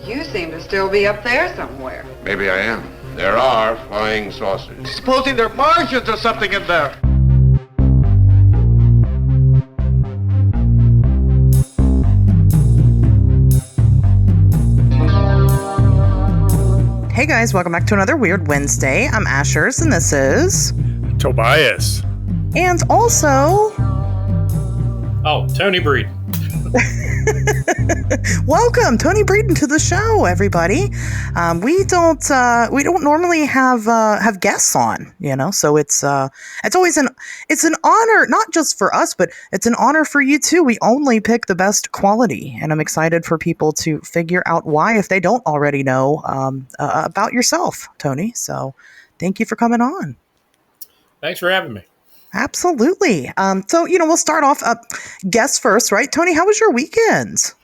You seem to still be up there somewhere. Maybe I am. There are flying saucers. Supposing they're Martians or something in there. Hey guys, welcome back to another Weird Wednesday. I'm itsasherz and this is... Tobias. And also... Oh, Tony Breeden. Welcome, Tony Breeden, to the show, everybody. We don't normally have guests on, so it's always an honor, not just for us, but it's an honor for you too. We only pick the best quality, and I'm excited for people to figure out why if they don't already know about yourself, Tony. So, thank you for coming on. Thanks for having me. Absolutely. So, we'll start off guests first, right? Tony, how was your weekend?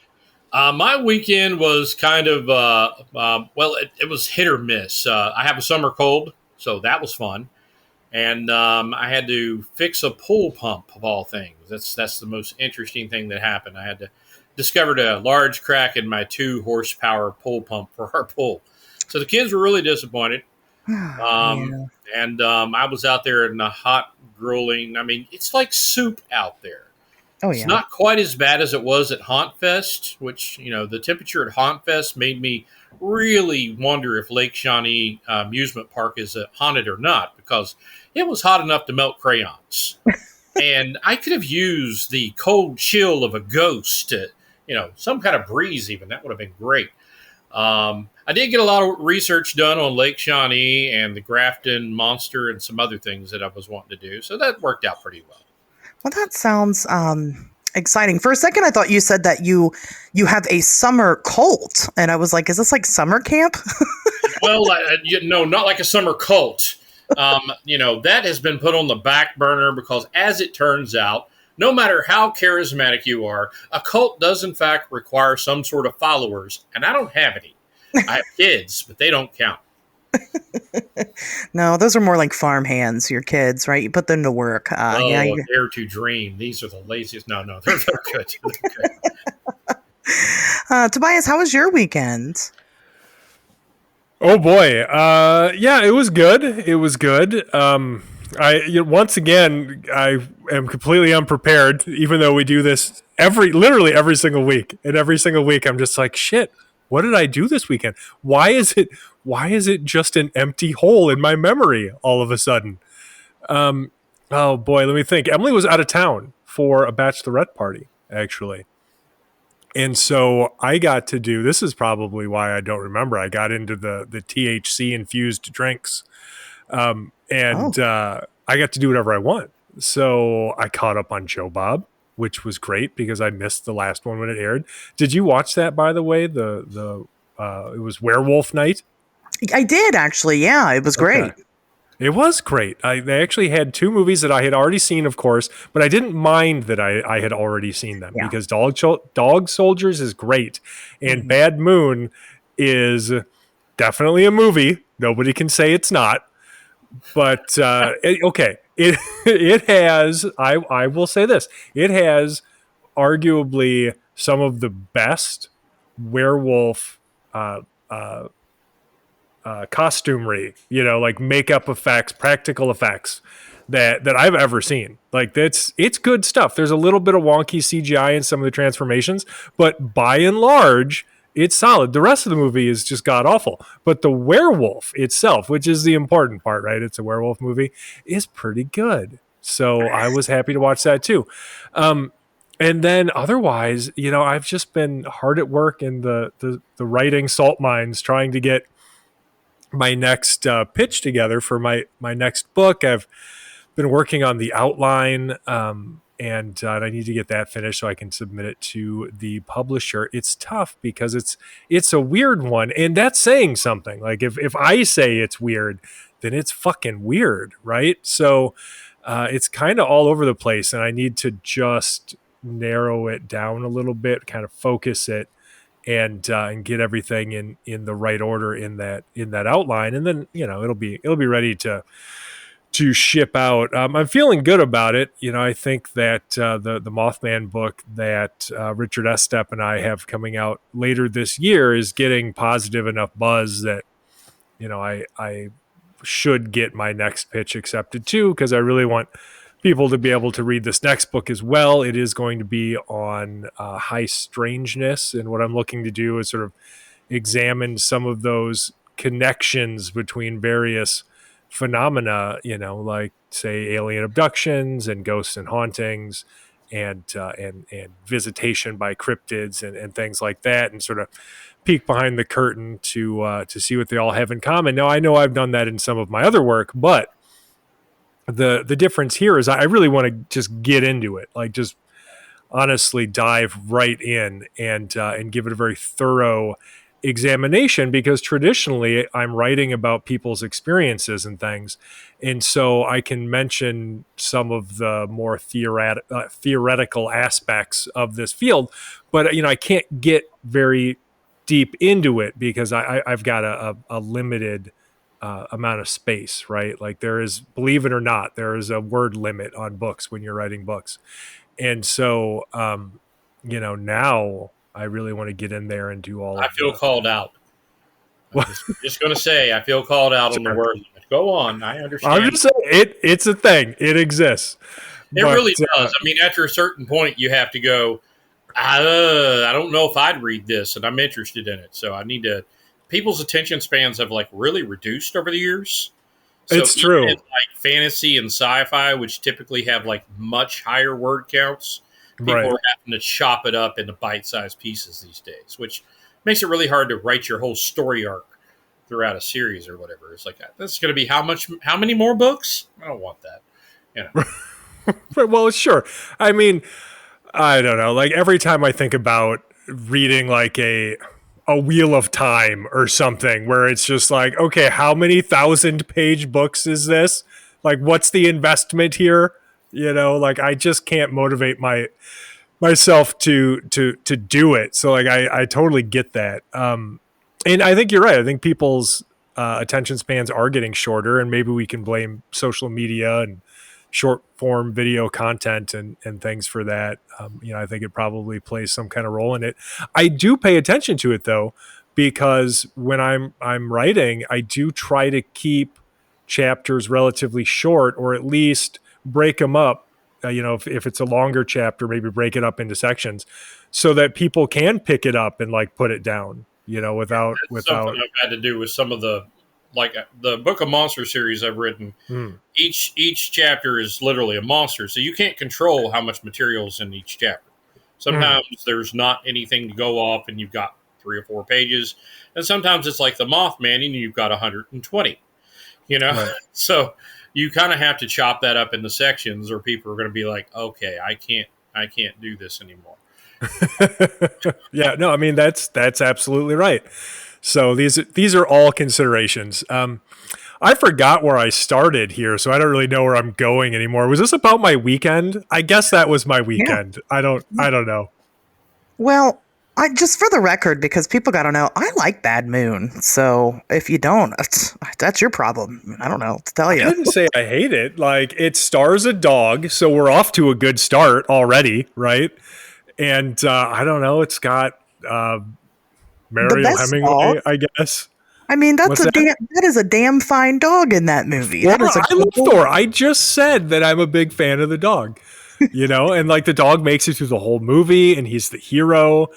My weekend was kind of, it was hit or miss. I have a summer cold, so that was fun. And I had to fix a pool pump, of all things. That's the most interesting thing that happened. I had discovered a large crack in my 2-horsepower pool pump for our pool. So the kids were really disappointed. Yeah. And I was out there in the hot, grueling. I mean, it's like soup out there. Oh, yeah. It's not quite as bad as it was at Hauntfest, which, the temperature at Hauntfest made me really wonder if Lake Shawnee Amusement Park is haunted or not, because it was hot enough to melt crayons. And I could have used the cold chill of a ghost to, some kind of breeze even. That would have been great. I did get a lot of research done on Lake Shawnee and the Grafton Monster and some other things that I was wanting to do. So that worked out pretty well. Well, that sounds exciting. For a second, I thought you said that you have a summer cult. And I was like, is this like summer camp? Well, no, not like a summer cult. That has been put on the back burner because, as it turns out, no matter how charismatic you are, a cult does, in fact, require some sort of followers. And I don't have any. I have kids, but they don't count. No, those are more like farm hands, your kids, right? You put them to work. Dare to dream. These are the laziest. No, they're good. They're good. Tobias, how was your weekend? Oh, boy. It was good. It was good. Once again, I am completely unprepared, even though we do this literally every single week. And every single week, I'm just like, shit. What did I do this weekend? Why is it just an empty hole in my memory all of a sudden? Oh boy, let me think. Emily was out of town for a bachelorette party, actually. And so I got to do, this is probably why I don't remember. I got into the THC infused drinks. I got to do whatever I want. So I caught up on Joe Bob, which was great because I missed the last one when it aired. Did you watch that, by the way? It was Werewolf Night? I did, actually. Yeah, it was great. Okay. It was great. They actually had 2 movies that I had already seen, of course, but I didn't mind that I had already seen them because Dog Soldiers is great. And Bad Moon is definitely a movie. Nobody can say it's not. But, okay. It has, I will say this, it has arguably some of the best werewolf costumery, like makeup effects, practical effects that I've ever seen. Like it's good stuff. There's a little bit of wonky CGI in some of the transformations, but by and large, it's solid. The rest of the movie is just god awful, but the werewolf itself, which is the important part, right? It's a werewolf movie, is pretty good. So I was happy to watch that too. And then otherwise, I've just been hard at work in the writing salt mines, trying to get my next pitch together for my next book. I've been working on the outline, and I need to get that finished so I can submit it to the publisher. It's tough because it's a weird one, and that's saying something. Like if I say it's weird, then it's fucking weird, right? So it's kind of all over the place, and I need to just narrow it down a little bit, kind of focus it, and get everything in the right order in that outline, and then it'll be ready to to ship out. I'm feeling good about it. I think that the Mothman book that Richard Estep and I have coming out later this year is getting positive enough buzz that I should get my next pitch accepted too, because I really want people to be able to read this next book as well. It is going to be on high strangeness, and what I'm looking to do is sort of examine some of those connections between various phenomena, like say alien abductions and ghosts and hauntings and visitation by cryptids and things like that, and sort of peek behind the curtain to see what they all have in common. Now, I know I've done that in some of my other work, but the difference here is I really want to just get into it, like just honestly dive right in and give it a very thorough examination, because traditionally I'm writing about people's experiences and things, and so I can mention some of the more theoretical aspects of this field, but I can't get very deep into it because I've got a limited amount of space, right? Like there is, believe it or not, there is a word limit on books when you're writing books. And so, now I really want to get in there and do all I feel called out. I'm just going to say, I feel called out on the word limit. Go on. I understand. I'm just saying, it's a thing. It exists. It really does. I mean, after a certain point, you have to go, I don't know if I'd read this, and I'm interested in it. So I need to. People's attention spans have really reduced over the years. So it's true. Like fantasy and sci-fi, which typically have much higher word counts, people are having to chop it up into bite-sized pieces these days, which makes it really hard to write your whole story arc throughout a series or whatever. It's like, this is going to be how many more books? I don't want that. Well, sure. I mean, I don't know. Like every time I think about reading a Wheel of Time or something, where it's just like, okay, how many 1,000-page books is this? Like, what's the investment here? I just can't motivate myself to do it. So I totally get that. And I think you're right. I think people's attention spans are getting shorter, and maybe we can blame social media and short form video content and things for that. I think it probably plays some kind of role in it. I do pay attention to it though, because when I'm writing, I do try to keep chapters relatively short, or at least break them up. If it's a longer chapter, maybe break it up into sections so that people can pick it up and put it down, without something I've had to do with some of the Book of Monster series I've written. Each chapter is literally a monster, so you can't control how much material is in each chapter. Sometimes there's not anything to go off, and you've got 3 or 4 pages, and sometimes it's like the Mothman, and you've got 120. Right. So you kind of have to chop that up into sections, or people are going to be like, "Okay, I can't do this anymore." Yeah, no, I mean that's absolutely right. So these are all considerations. I forgot where I started here, so I don't really know where I'm going anymore. Was this about my weekend? I guess that was my weekend. Yeah. I don't know. Well, just for the record, because people got to know, I like Bad Moon. So if you don't, that's your problem. I don't know what to tell you. I didn't say I hate it. It stars a dog, so we're off to a good start already, right? And I don't know. It's got Mariel Hemingway, dog. I guess. I mean, that is a damn fine dog in that movie. Well, I love Thor. I just said that I'm a big fan of the dog, and the dog makes it through the whole movie, and he's the hero.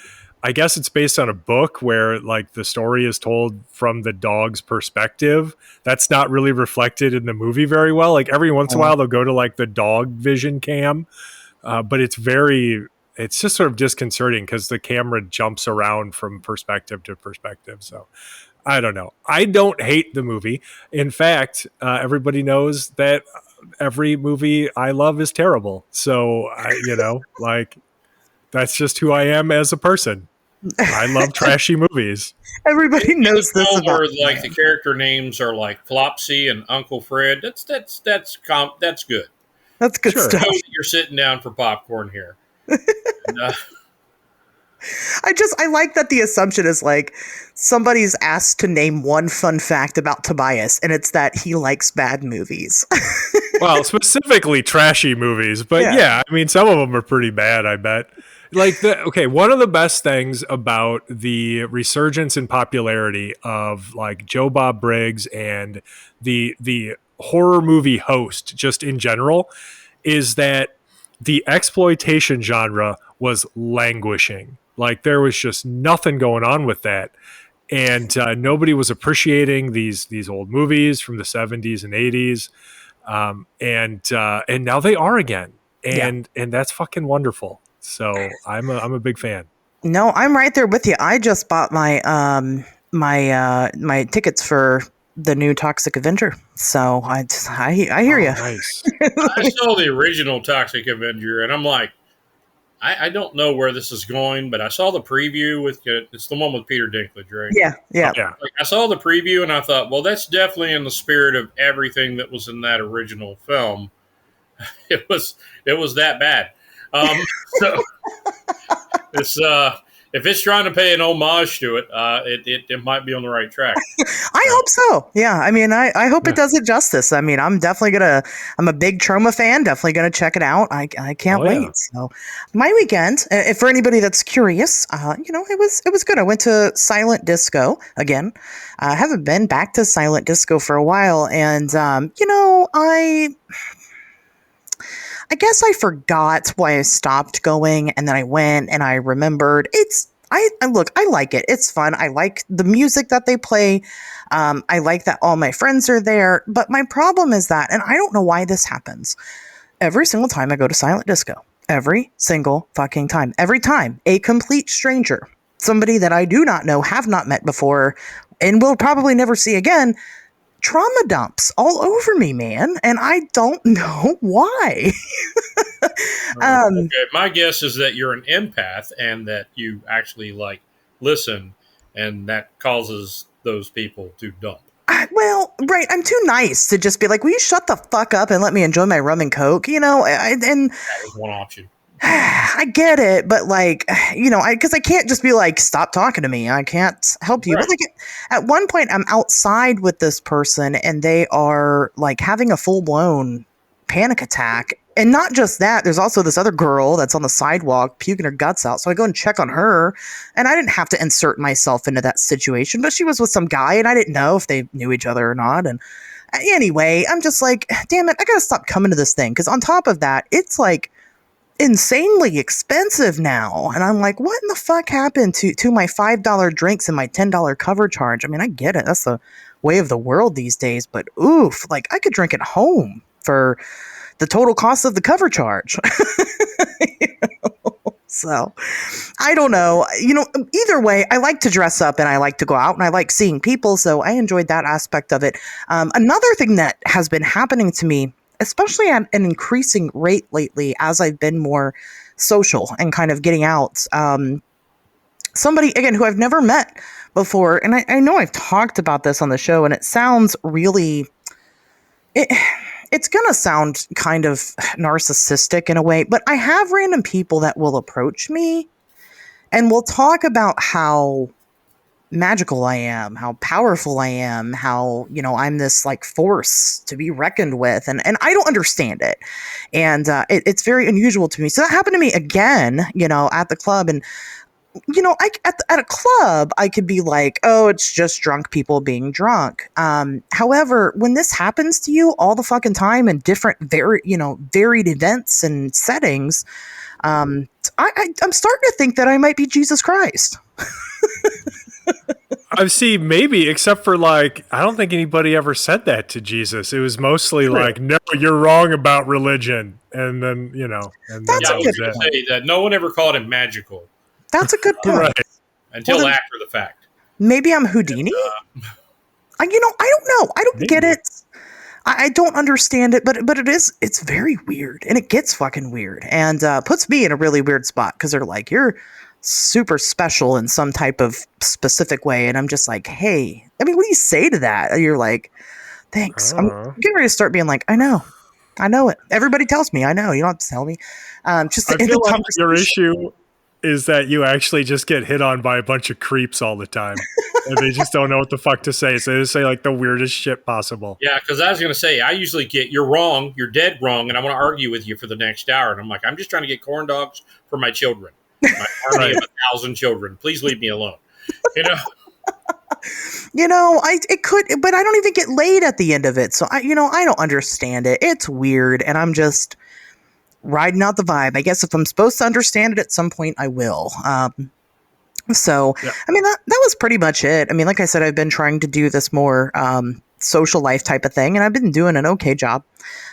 I guess it's based on a book where the story is told from the dog's perspective. That's not really reflected in the movie very well. Every once in a while they'll go to the dog vision cam, but it's just sort of disconcerting because the camera jumps around from perspective to perspective. So I don't know. I don't hate the movie. In fact, everybody knows that every movie I love is terrible. So, that's just who I am as a person. I love trashy movies. Everybody knows this about where, the character names are Flopsy and Uncle Fred. That's good. That's good sure. stuff. Know that you're sitting down for popcorn here. And, I like that the assumption is somebody's asked to name one fun fact about Tobias, and it's that he likes bad movies. Well, specifically trashy movies, but yeah, I mean, some of them are pretty bad, I bet. Like one of the best things about the resurgence in popularity of like Joe Bob Briggs and the horror movie host just in general is that the exploitation genre was languishing. Like there was just nothing going on with that. And nobody was appreciating these old movies from the 70s and 80s. And now they are again. And that's fucking wonderful. So I'm a big fan. No, I'm right there with you. I just bought my my tickets for the new Toxic Avenger. So I hear you. Nice. I saw the original Toxic Avenger, and I'm like, I don't know where this is going, but I saw the preview with it's the one with Peter Dinklage, right? Yeah. Like, I saw the preview, and I thought, well, that's definitely in the spirit of everything that was in that original film. It was that bad. So it's if it's trying to pay an homage to it, it might be on the right track. I hope so. Yeah. I mean, I hope it does it justice. I mean, I'm a big Trauma fan, definitely gonna check it out. I can't wait. So my weekend, if for anybody that's curious, it was good. I went to silent disco again. I haven't been back to silent disco for a while, and I guess I forgot why I stopped going, and then I went and I remembered I like it. It's fun. I like the music that they play. I like that all my friends are there. But my problem is that, and I don't know why this happens, every single time I go to silent disco, every single fucking time, every time, a complete stranger, somebody that I do not know, have not met before, and will probably never see again, trauma dumps all over me, man, and I don't know why. Okay, my guess is that you're an empath and that you actually like listen, and that causes those people to dump. Well, right. I'm too nice to just be like, will you shut the fuck up and let me enjoy my rum and coke? And that was one option. I get it, but like, because I can't just be like, stop talking to me. I can't help you. Right. But like, at one point, I'm outside with this person, and they are like having a full blown panic attack. And not just that, there's also this other girl that's on the sidewalk puking her guts out. So I go and check on her, and I didn't have to insert myself into that situation, but she was with some guy, and I didn't know if they knew each other or not. And anyway, I'm just like, damn it, I gotta stop coming to this thing, because on top of that, it's like insanely expensive now. And I'm like, what in the fuck happened to my $5 drinks and my $10 cover charge? I mean, I get it. That's the way of the world these days. But oof, like I could drink at home for the total cost of the cover charge. So I don't know. Either way, I like to dress up and I like to go out and I like seeing people. So I enjoyed that aspect of it. Another thing that has been happening to me, especially at an increasing rate lately as I've been more social and kind of getting out. Somebody, again, who I've never met before, and I know I've talked about this on the show, and it sounds really... It's going to sound kind of narcissistic in a way, but I have random people that will approach me and will talk about how magical I am, how powerful I am, how, I'm this like force to be reckoned with. And I don't understand it. And it's very unusual to me. So that happened to me again, at the club. And, at a club, I could be like, oh, it's just drunk people being drunk. However, when this happens to you all the fucking time in different, varied events and settings, I'm starting to think that I might be Jesus Christ. I see, maybe, except for like, I don't think anybody ever said that to Jesus. It was mostly like, no, you're wrong about religion. And then, and that's I was going to say that no one ever called him magical. That's a good point. Right. Until after the fact. Maybe I'm Houdini? I don't know. I don't get it. I don't understand it, but it's very weird, and it gets fucking weird, and puts me in a really weird spot, because they're like, you're super special in some type of specific way, and I'm just like, hey, I mean, what do you say to that? And you're like, thanks. I'm getting ready to start being like, I know it. Everybody tells me, I know. You don't have to tell me. Just I feel like your issue is that you actually just get hit on by a bunch of creeps all the time. And they just don't know what the fuck to say. So they just say like the weirdest shit possible. Yeah, because I was going to say, I usually get, you're wrong, you're dead wrong, and I want to argue with you for the next hour. And I'm like, I'm just trying to get corn dogs for my children. My army of 1,000 children. Please leave me alone. You know? It could, but I don't even get laid at the end of it. So I don't understand it. It's weird. And I'm just riding out the vibe. I guess if I'm supposed to understand it at some point, I will. So, yeah. I mean, that was pretty much it. I mean, like I said, I've been trying to do this more social life type of thing, and I've been doing an okay job.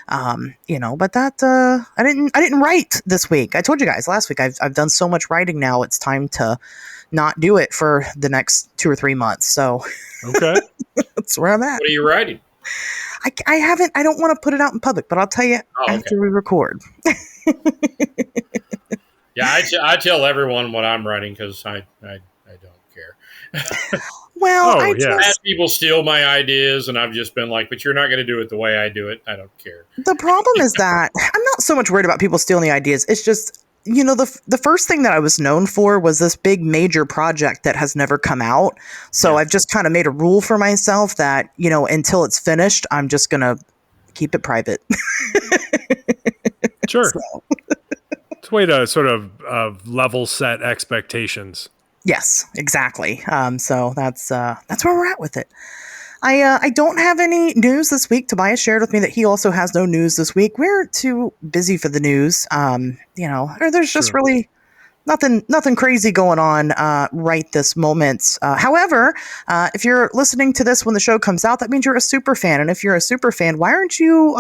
But that I didn't write this week. I told you guys last week I've done so much writing now. It's time to not do it for the next 2 or 3 months. So, okay, that's where I'm at. What are you writing? I haven't. I don't want to put it out in public, but I'll tell you after we record. Yeah, I tell everyone what I'm writing because I don't care. Well, I've had people steal my ideas, and I've just been like, but you're not going to do it the way I do it. I don't care. The problem is that I'm not so much worried about people stealing the ideas. It's just, the first thing that I was known for was this big major project that has never come out. So I've just kind of made a rule for myself that, until it's finished, I'm just going to keep it private. Sure. So. It's a way to sort of level set expectations. Yes, exactly. So that's where we're at with it. I don't have any news this week. Tobias shared with me that he also has no news this week. We're too busy for the news. Or there's just really nothing crazy going on right this moment. However, if you're listening to this when the show comes out, that means you're a super fan. And if you're a super fan, why aren't you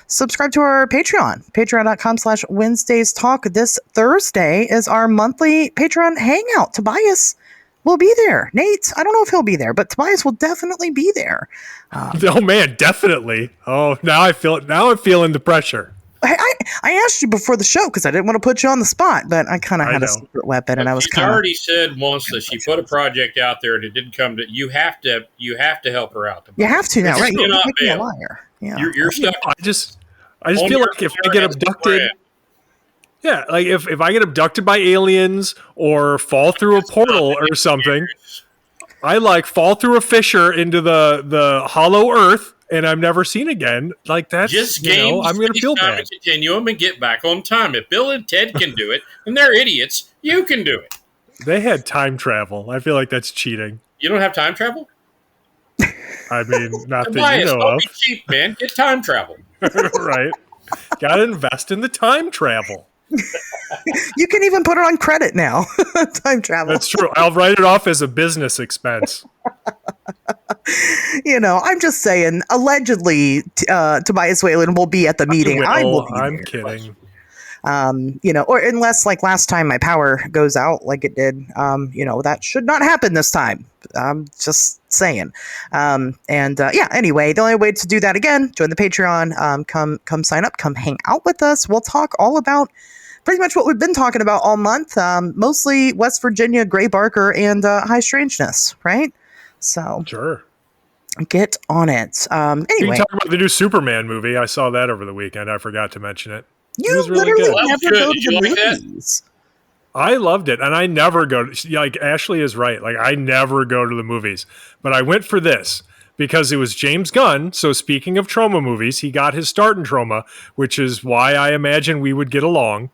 subscribe to our Patreon, patreon.com/WednesdaysTalk. This Thursday is our monthly Patreon hangout. Tobias will be there. Nate, I don't know if he'll be there, but Tobias will definitely be there. Oh man, definitely. Oh, now I'm feeling the pressure. I asked you before the show because I didn't want to put you on the spot, but I kind of had a secret weapon, and I was kind of. She already said once that she put a project out there and it didn't come to. You have to help her out. You have to now, right? You're not a liar. Yeah. You're stuck. I just feel like if I get abducted. Yeah, like if I get abducted by aliens or fall through a portal or something, I fall through a fissure into the hollow earth and I'm never seen again. Like that's just I'm going to feel bad. Continuum and get back on time. If Bill and Ted can do it, and they're idiots, you can do it. They had time travel. I feel like that's cheating. You don't have time travel? I mean, not that you know don't of. Be cheap, man. Get time travel. Right. Got to invest in the time travel. You can even put it on credit now. Time travel. That's true. I'll write it off as a business expense. I'm just saying, allegedly, Tobias Wayland will be at the meeting. I'm kidding. Or unless like last time my power goes out like it did, that should not happen this time. I'm just saying. Anyway, the only way to do that again, join the Patreon, come sign up, come hang out with us. We'll talk all about pretty much what we've been talking about all month, mostly West Virginia, Gray Barker, and High Strangeness, right? So sure. Get on it. Anyway. You can talk about the new Superman movie. I saw that over the weekend. I forgot to mention it. You literally never go to the movies. I loved it, and I never go to, like Ashley is right. Like I never go to the movies, but I went for this because it was James Gunn. So speaking of trauma movies, he got his start in trauma, which is why I imagine we would get along.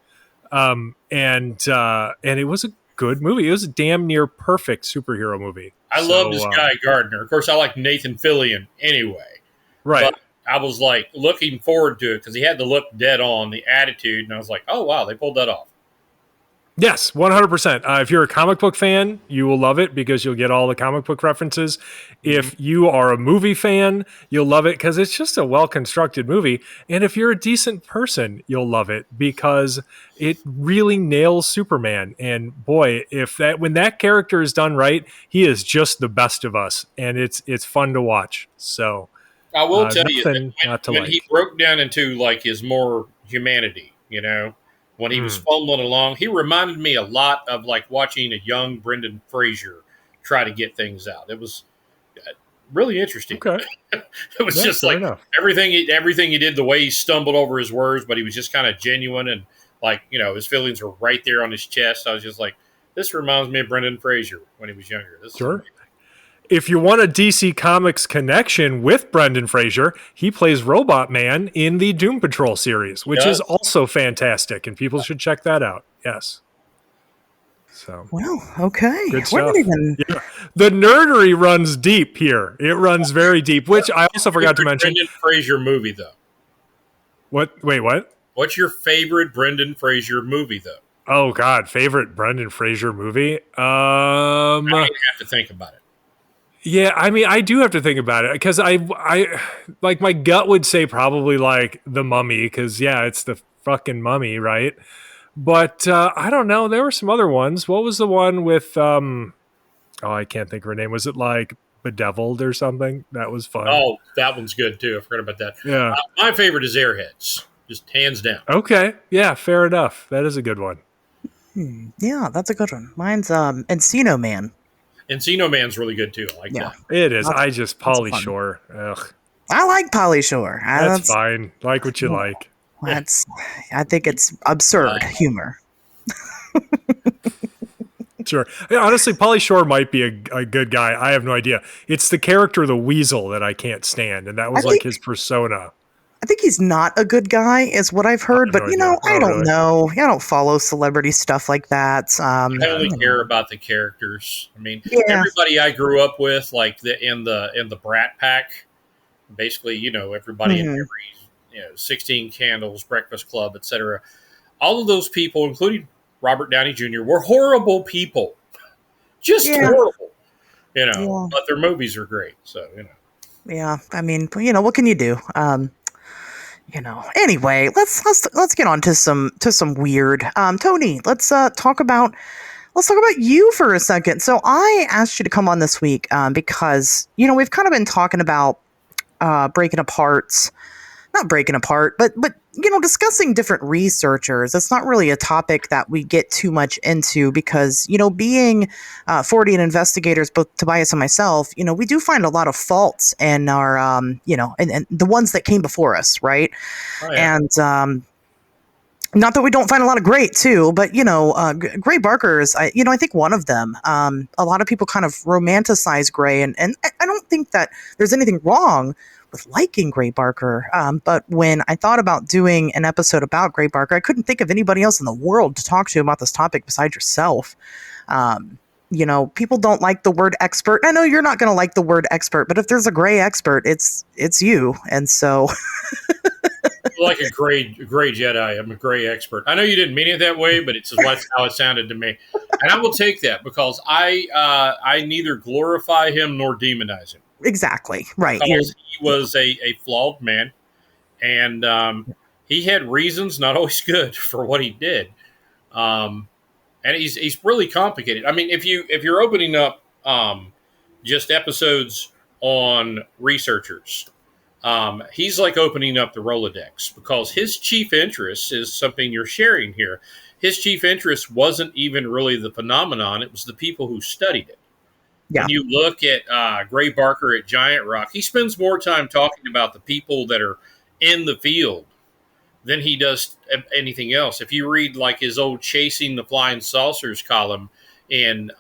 And it was a good movie. It was a damn near perfect superhero movie. I love this guy Gardner. Of course, I like Nathan Fillion anyway. Right. But I was like looking forward to it because he had the look dead on, the attitude, and I was like, oh wow, they pulled that off. Yes, 100%. If you're a comic book fan, you will love it because you'll get all the comic book references. If you are a movie fan, you'll love it because it's just a well-constructed movie. And if you're a decent person, you'll love it because it really nails Superman. And boy, when that character is done right, he is just the best of us, and it's fun to watch. So I will tell you that when he broke down into like his more humanity, when he was fumbling along, he reminded me a lot of like watching a young Brendan Fraser try to get things out. It was really interesting. Okay. It was just like everything he did, the way he stumbled over his words, but he was just kind of genuine and like, his feelings were right there on his chest. I was just like, this reminds me of Brendan Fraser when he was younger. Sure. if you want a DC Comics connection with Brendan Fraser, he plays Robot Man in the Doom Patrol series, which is also fantastic, and people should check that out. Yes. So, Well, okay. good We're stuff. not even. Yeah. The nerdery runs deep here. It runs very deep, which I also forgot to mention. Brendan Fraser movie, though. What? Wait, what? What's your favorite Brendan Fraser movie, though? Oh God, favorite Brendan Fraser movie? I don't have to think about it. Yeah, I mean, I do have to think about it because I like my gut would say probably like The Mummy because yeah, it's the fucking mummy, right? But I don't know. There were some other ones. What was the one with? Oh, I can't think of her name. Was it like Bedeviled or something? That was fun. Oh, that one's good too. I forgot about that. Yeah, my favorite is Airheads, just hands down. Okay, yeah, fair enough. That is a good one. Yeah, that's a good one. Mine's Encino Man. Encino Man's really good too. I like that. It is. That's- I just Pauly fun. Shore. Ugh, I like Polly Shore. that's fine. Like what you like. I think it's absurd humor. Sure. Yeah, honestly, Pauly Shore might be a good guy. I have no idea. It's the character, the Weasel, that I can't stand, and that was like his persona. I think he's not a good guy, is what I've heard. But, no idea. I don't Really? know. I don't follow celebrity stuff like that. I only care about the characters. I mean, Yeah. everybody I grew up with, like in the Brat Pack, basically, everybody in every 16 Candles, Breakfast Club, etc. All of those people, including Robert Downey Jr., were horrible people, just horrible. But their movies are great. So Yeah, I mean, what can you do? Anyway, let's get on to some weird. Tony, let's talk about you for a second. So I asked you to come on this week because we've kind of been talking about not breaking apart, but discussing different researchers. It's not really a topic that we get too much into because, being Fortean investigators, both Tobias and myself, we do find a lot of faults in our, and the ones that came before us, right? Oh, yeah. And not that we don't find a lot of great too, but Gray Barker is, I think one of them. A lot of people kind of romanticize Gray, and I don't think that there's anything wrong with liking Gray Barker. But when I thought about doing an episode about Gray Barker, I couldn't think of anybody else in the world to talk to about this topic besides yourself. People don't like the word expert. I know you're not going to like the word expert, but if there's a Gray expert, it's you. And so like a gray Jedi. I'm a gray expert. I know you didn't mean it that way, but it's that's how it sounded to me. And I will take that because I neither glorify him nor demonize him. exactly right. Because he was a flawed man, and he had reasons, not always good, for what he did. And he's really complicated. I mean, if you're opening up just episodes on researchers, he's like opening up the Rolodex because his chief interest is something you're sharing here. His chief interest wasn't even really the phenomenon; it was the people who studied it. Yeah. When you look at Gray Barker at Giant Rock, he spends more time talking about the people that are in the field than he does anything else. If you read like his old Chasing the Flying Saucers column in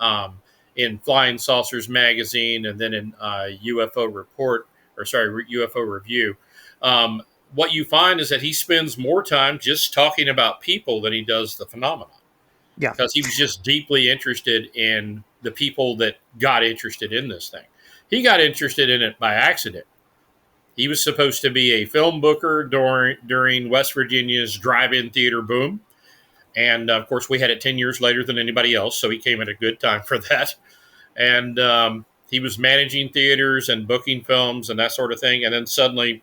Flying Saucers magazine and then in UFO Review, what you find is that he spends more time just talking about people than he does the phenomenon. Yeah. Because he was just deeply interested in the people that got interested in this thing. He got interested in it by accident. He was supposed to be a film booker during West Virginia's drive-in theater boom. And, of course, we had it 10 years later than anybody else, so he came at a good time for that. And he was managing theaters and booking films and that sort of thing. And then suddenly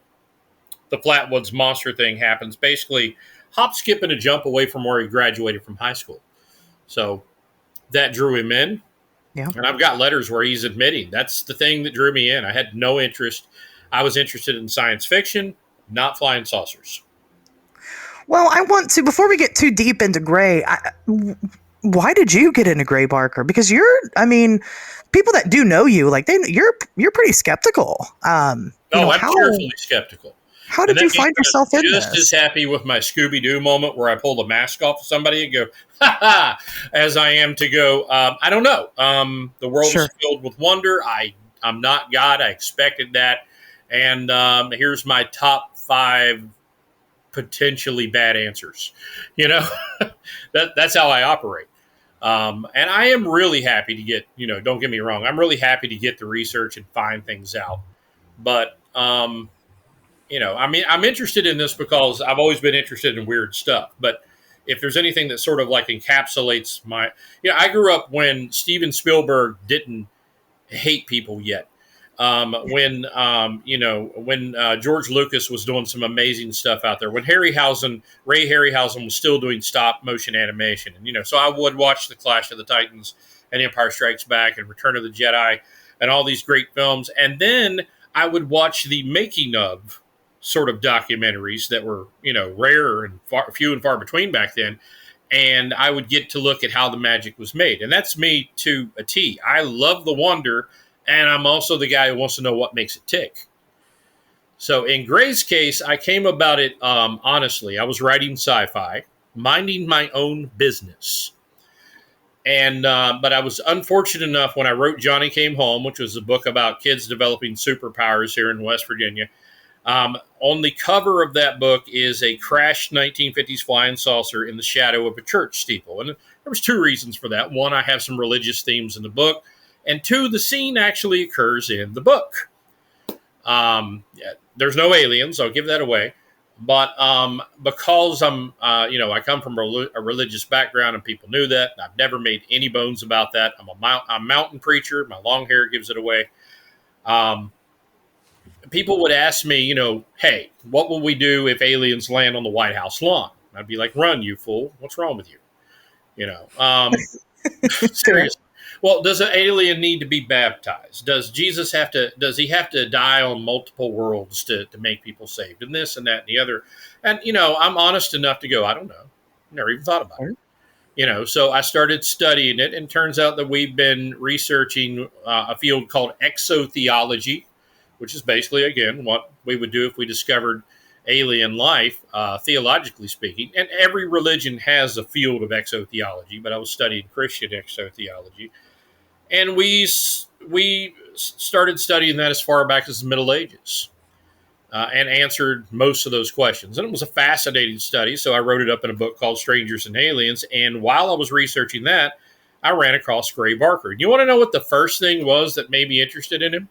the Flatwoods Monster thing happens, basically hop, skip, and a jump away from where he graduated from high school. So that drew him in. Yeah. And I've got letters where he's admitting that's the thing that drew me in. I had no interest. I was interested in science fiction, not flying saucers. Well, I want to, before we get too deep into Gray, why did you get into Gray Barker? Because people that do know you, like you're pretty skeptical. I'm carefully skeptical. How did you find yourself in this? Just as happy with my Scooby-Doo moment where I pull the mask off of somebody and go, ha ha, as I am to go, I don't know. The world is filled with wonder. I I'm not God. I expected that. And here's my top 5 potentially bad answers. You know, that's how I operate. And I am really happy to get, don't get me wrong, I'm really happy to get the research and find things out. But, I'm interested in this because I've always been interested in weird stuff. But if there's anything that sort of like encapsulates I grew up when Steven Spielberg didn't hate people yet. When George Lucas was doing some amazing stuff out there, when Ray Harryhausen was still doing stop motion animation, and so I would watch The Clash of the Titans and Empire Strikes Back and Return of the Jedi and all these great films, and then I would watch the making of sort of documentaries that were rare and few and far between back then. And I would get to look at how the magic was made. And that's me to a T. I love the wonder, and I'm also the guy who wants to know what makes it tick. So in Gray's case, I came about it honestly. I was writing sci-fi, minding my own business. And but I was unfortunate enough when I wrote Johnny Came Home, which was a book about kids developing superpowers here in West Virginia. On the cover of that book is a crashed 1950s flying saucer in the shadow of a church steeple. And there was 2 reasons for that. 1, I have some religious themes in the book. And 2, the scene actually occurs in the book. There's no aliens. I'll give that away. But because I come from a religious background and people knew that, I've never made any bones about that. I'm a mountain preacher. My long hair gives it away. People would ask me, hey, what will we do if aliens land on the White House lawn? I'd be like, run, you fool. What's wrong with you? Seriously. Well, does an alien need to be baptized? Does he have to die on multiple worlds to make people saved? And this and that and the other. And, I'm honest enough to go, I don't know. Never even thought about it. So I started studying it, and it turns out that we've been researching a field called exotheology, which is basically, again, what we would do if we discovered alien life, theologically speaking. And every religion has a field of exotheology, but I was studying Christian exotheology. And we started studying that as far back as the Middle Ages and answered most of those questions. And it was a fascinating study, so I wrote it up in a book called Strangers and Aliens. And while I was researching that, I ran across Gray Barker. You want to know what the first thing was that made me interested in him?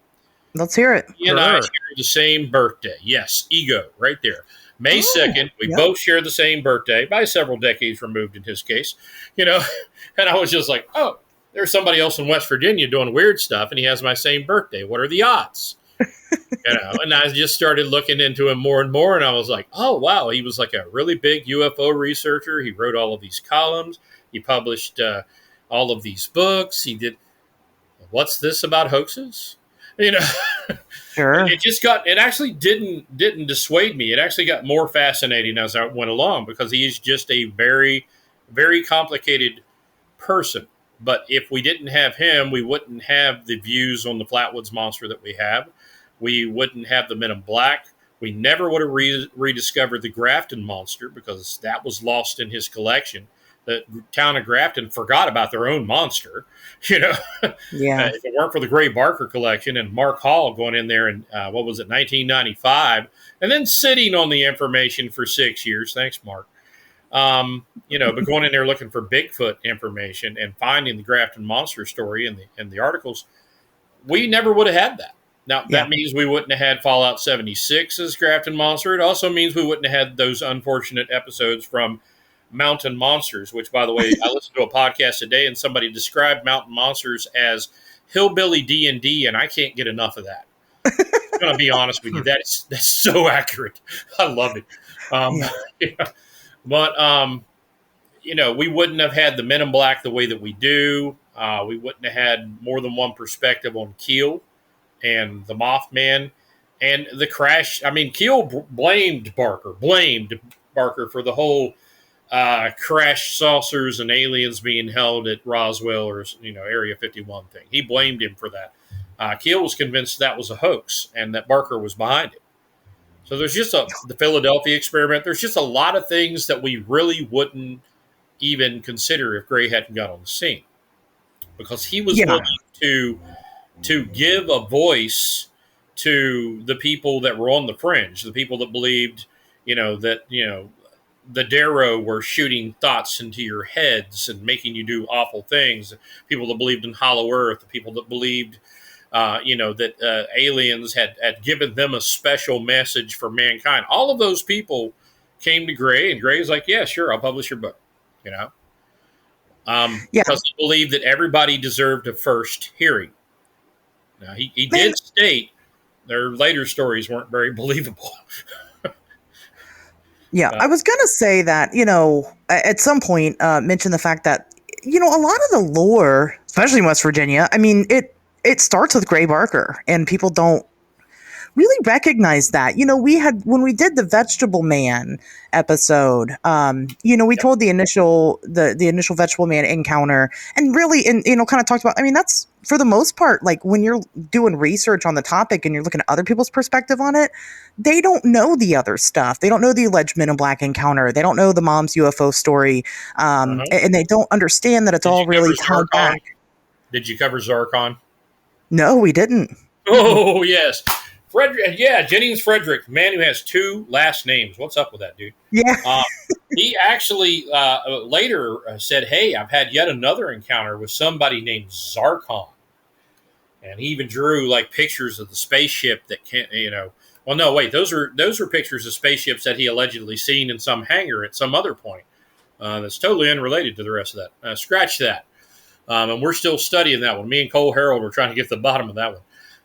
Let's hear it. He and I share the same birthday. Yes, ego, right there. May 2nd. We both share the same birthday, by several decades removed in his case. And I was just like, oh, there's somebody else in West Virginia doing weird stuff, and he has my same birthday. What are the odds? And I just started looking into him more and more, and I was like, oh, wow, he was like a really big UFO researcher. He wrote all of these columns. He published all of these books. He did, what's this about hoaxes? Sure. It actually didn't dissuade me. It actually got more fascinating as I went along, because he is just a very, very complicated person. But if we didn't have him, we wouldn't have the views on the Flatwoods Monster that we have. We wouldn't have the Men in Black. We never would have rediscovered the Grafton Monster, because that was lost in his collection. The town of Grafton forgot about their own monster, Yeah. If it weren't for the Gray Barker collection and Mark Hall going in there in, 1995, and then sitting on the information for 6 years. Thanks, Mark. But going in there looking for Bigfoot information and finding the Grafton Monster story in the articles, we never would have had that. Now, that means we wouldn't have had Fallout 76's Grafton Monster. It also means we wouldn't have had those unfortunate episodes from Mountain Monsters, which, by the way, I listened to a podcast today, and somebody described Mountain Monsters as hillbilly D&D, and I can't get enough of that. I'm going to be honest with you. That's so accurate. I love it. But, we wouldn't have had the Men in Black the way that we do. We wouldn't have had more than one perspective on Keel and the Mothman and the crash. I mean, Keel blamed Barker for the whole crash saucers and aliens being held at Roswell or, Area 51 thing. He blamed him for that. Keel was convinced that was a hoax and that Barker was behind it. So there's just the Philadelphia experiment. There's just a lot of things that we really wouldn't even consider if Gray hadn't got on the scene, because he was willing to to give a voice to the people that were on the fringe, the people that believed, the Darrow were shooting thoughts into your heads and making you do awful things. People that believed in Hollow Earth, the people that believed, that aliens had given them a special message for mankind. All of those people came to Gray, and Gray's like, yeah, sure, I'll publish your book, because he believed that everybody deserved a first hearing. Now, he did state their later stories weren't very believable. Yeah, I was going to say that, at some point, mention the fact that, a lot of the lore, especially in West Virginia, I mean, it starts with Gray Barker, and people don't really recognize that. When we did the Vegetable Man episode, we told the initial Vegetable Man encounter, and really, kind of talked about, I mean, that's for the most part, like when you're doing research on the topic and you're looking at other people's perspective on it, they don't know the other stuff. They don't know the alleged Men in Black encounter. They don't know the mom's UFO story. And they don't understand that it's all really tied back. Did you cover Zarkon? No, we didn't. Oh, yes. Frederick, Jennings Frederick, man who has 2 last names. What's up with that, dude? Yeah. He actually later said, hey, I've had yet another encounter with somebody named Zarkon. And he even drew like pictures of the spaceship that can't, well, no, wait, those are pictures of spaceships that he allegedly seen in some hangar at some other point. That's totally unrelated to the rest of that. Scratch that. And we're still studying that one. Me and Cole Harold were trying to get to the bottom of that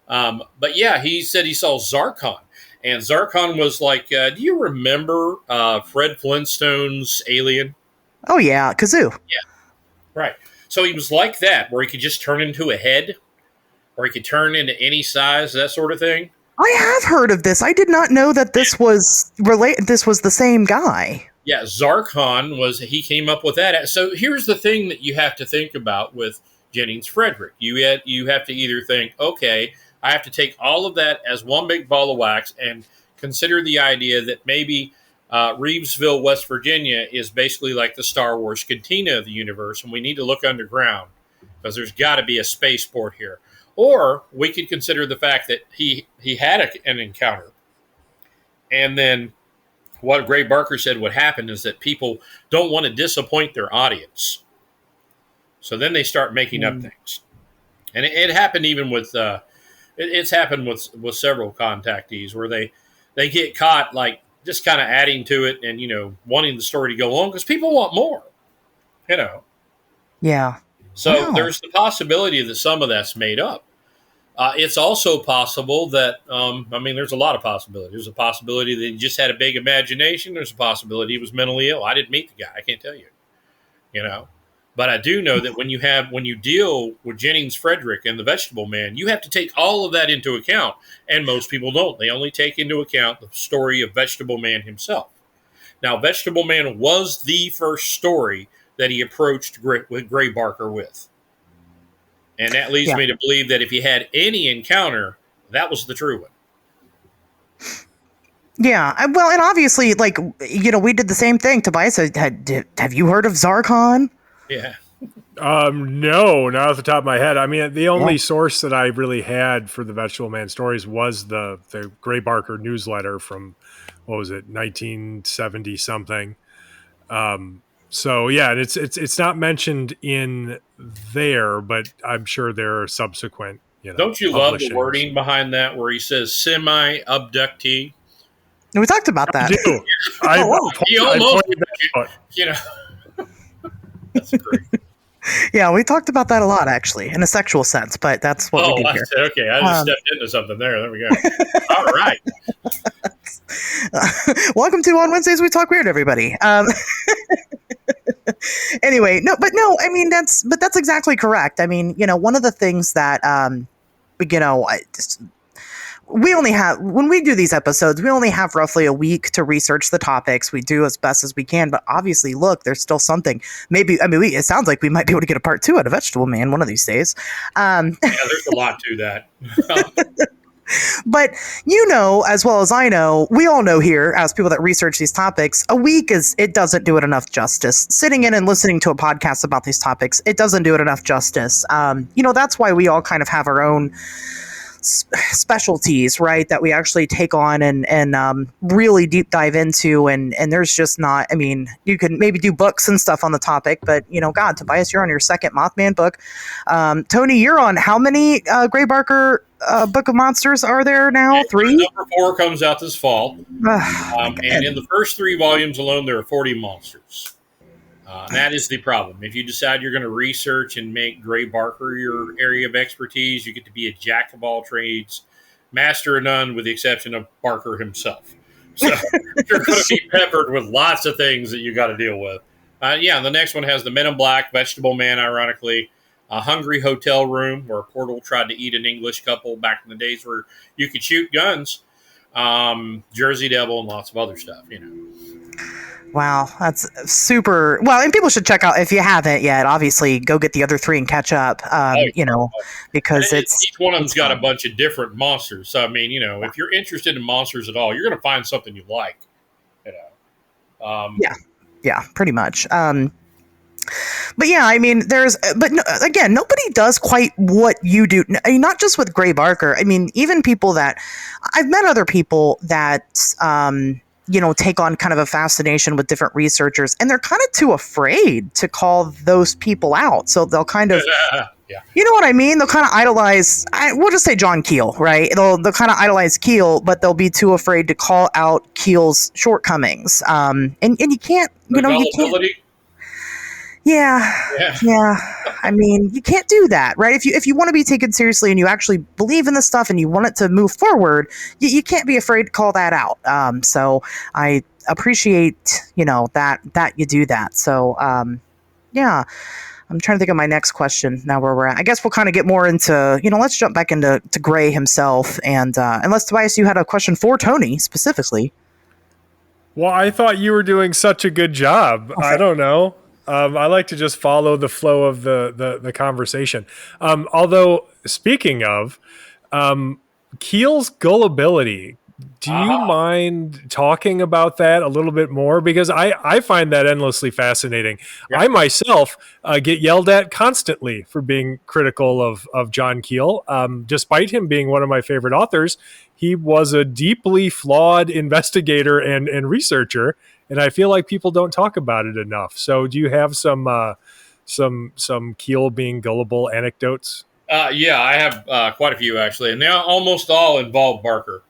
one. But yeah, he said he saw Zarkon. And Zarkon was like, do you remember Fred Flintstone's Alien? Oh, yeah, Kazoo. Yeah, right. So he was like that, where he could just turn into a head, or he could turn into any size, that sort of thing. I have heard of this. I did not know that this was This was the same guy. Yeah, Zarkon he came up with that. So here's the thing that you have to think about with Jennings Frederick. You have to either think, okay, I have to take all of that as one big ball of wax and consider the idea that maybe Reevesville, West Virginia is basically like the Star Wars cantina of the universe, and we need to look underground because there's got to be a spaceport here. Or we could consider the fact that he had an encounter. And then what Gray Barker said would happen is that people don't want to disappoint their audience. So then they start making up things. And it happened even with, it's happened with several contactees where they get caught like just kind of adding to it and, wanting the story to go on because people want more, Yeah. So there's the possibility that some of that's made up. It's also possible that, there's a lot of possibilities. There's a possibility that he just had a big imagination. There's a possibility he was mentally ill. I didn't meet the guy. I can't tell you, But I do know that when you deal with Jennings Frederick and the Vegetable Man, you have to take all of that into account. And most people don't. They only take into account the story of Vegetable Man himself. Now, Vegetable Man was the first story that he approached Gray Barker with. And that leads me to believe that if he had any encounter, that was the true one. Yeah, well, and obviously, we did the same thing. Tobias, have you heard of Zarkon? Yeah. No, not off the top of my head. I mean, the only source that I really had for the Vegetable Man stories was the Gray Barker newsletter from, 1970 something. So yeah, and it's not mentioned in there, but I'm sure there are subsequent. Don't you love the wording behind that, where he says semi-abductee? We talked about that. I do. That's great. Yeah, we talked about that a lot, actually, in a sexual sense, but that's what we do here. Okay, I just stepped into something there. There we go. All right. Welcome to On Wednesdays We Talk Weird, everybody. Anyway, that's exactly correct. I mean, one of the things that, we only have, when we do these episodes, we only have roughly a week to research the topics. We do as best as we can, but obviously, look, there's still something. It sounds like we might be able to get a part 2 out of Vegetable Man one of these days. There's a lot to that. But you know, as well as I know, we all know here, as people that research these topics, a week it doesn't do it enough justice. Sitting in and listening to a podcast about these topics, it doesn't do it enough justice. That's why we all kind of have our own specialties, right? That we actually take on and really deep dive into. And there's just not, I mean, you can maybe do books and stuff on the topic, but God, Tobias, you're on your second Mothman book. Tony, you're on how many Gray Barker Book of Monsters are there now? 3? Number 4 comes out this fall. And in the first 3 volumes alone, there are 40 monsters. And that is the problem. If you decide you're going to research and make Gray Barker your area of expertise, you get to be a jack of all trades, master of none, with the exception of Barker himself. So you're going to be peppered with lots of things that you got to deal with. The next one has the Men in Black, Vegetable Man, ironically, a Hungry Hotel Room, where a portal tried to eat an English couple back in the days where you could shoot guns, Jersey Devil, and lots of other stuff, Wow, that's super. Well, and people should check out, if you haven't yet, obviously go get the other 3 and catch up, because each one of them's got a bunch of different monsters. So, I mean, if you're interested in monsters at all, you're going to find something you like, Yeah, pretty much. But yeah, I mean, again, nobody does quite what you do. I mean, not just with Gray Barker. I mean, even people that I've met other people that, take on kind of a fascination with different researchers, and they're kind of too afraid to call those people out. So they'll kind of, you know what I mean? They'll kind of idolize, we'll just say John Keel, right? They'll kind of idolize Keel, but they'll be too afraid to call out Keel's shortcomings. And you can't, you can't. Yeah. I mean, you can't do that, right? If you want to be taken seriously and you actually believe in this stuff and you want it to move forward, you can't be afraid to call that out. So I appreciate, that you do that. So, yeah. I'm trying to think of my next question now where we're at. I guess we'll kind of get more into, let's jump back into Gray himself. And unless, Tobias, you had a question for Tony specifically. Well, I thought you were doing such a good job. Okay. I don't know. I like to just follow the flow of the conversation. Although, speaking of Keel's gullibility, do you mind talking about that a little bit more? Because I find that endlessly fascinating. Yeah. I myself get yelled at constantly for being critical of John Keel. Despite him being one of my favorite authors, he was a deeply flawed investigator and researcher. And I feel like people don't talk about it enough. So do you have some Keel being gullible anecdotes? I have quite a few, actually. And they almost all involve Barker.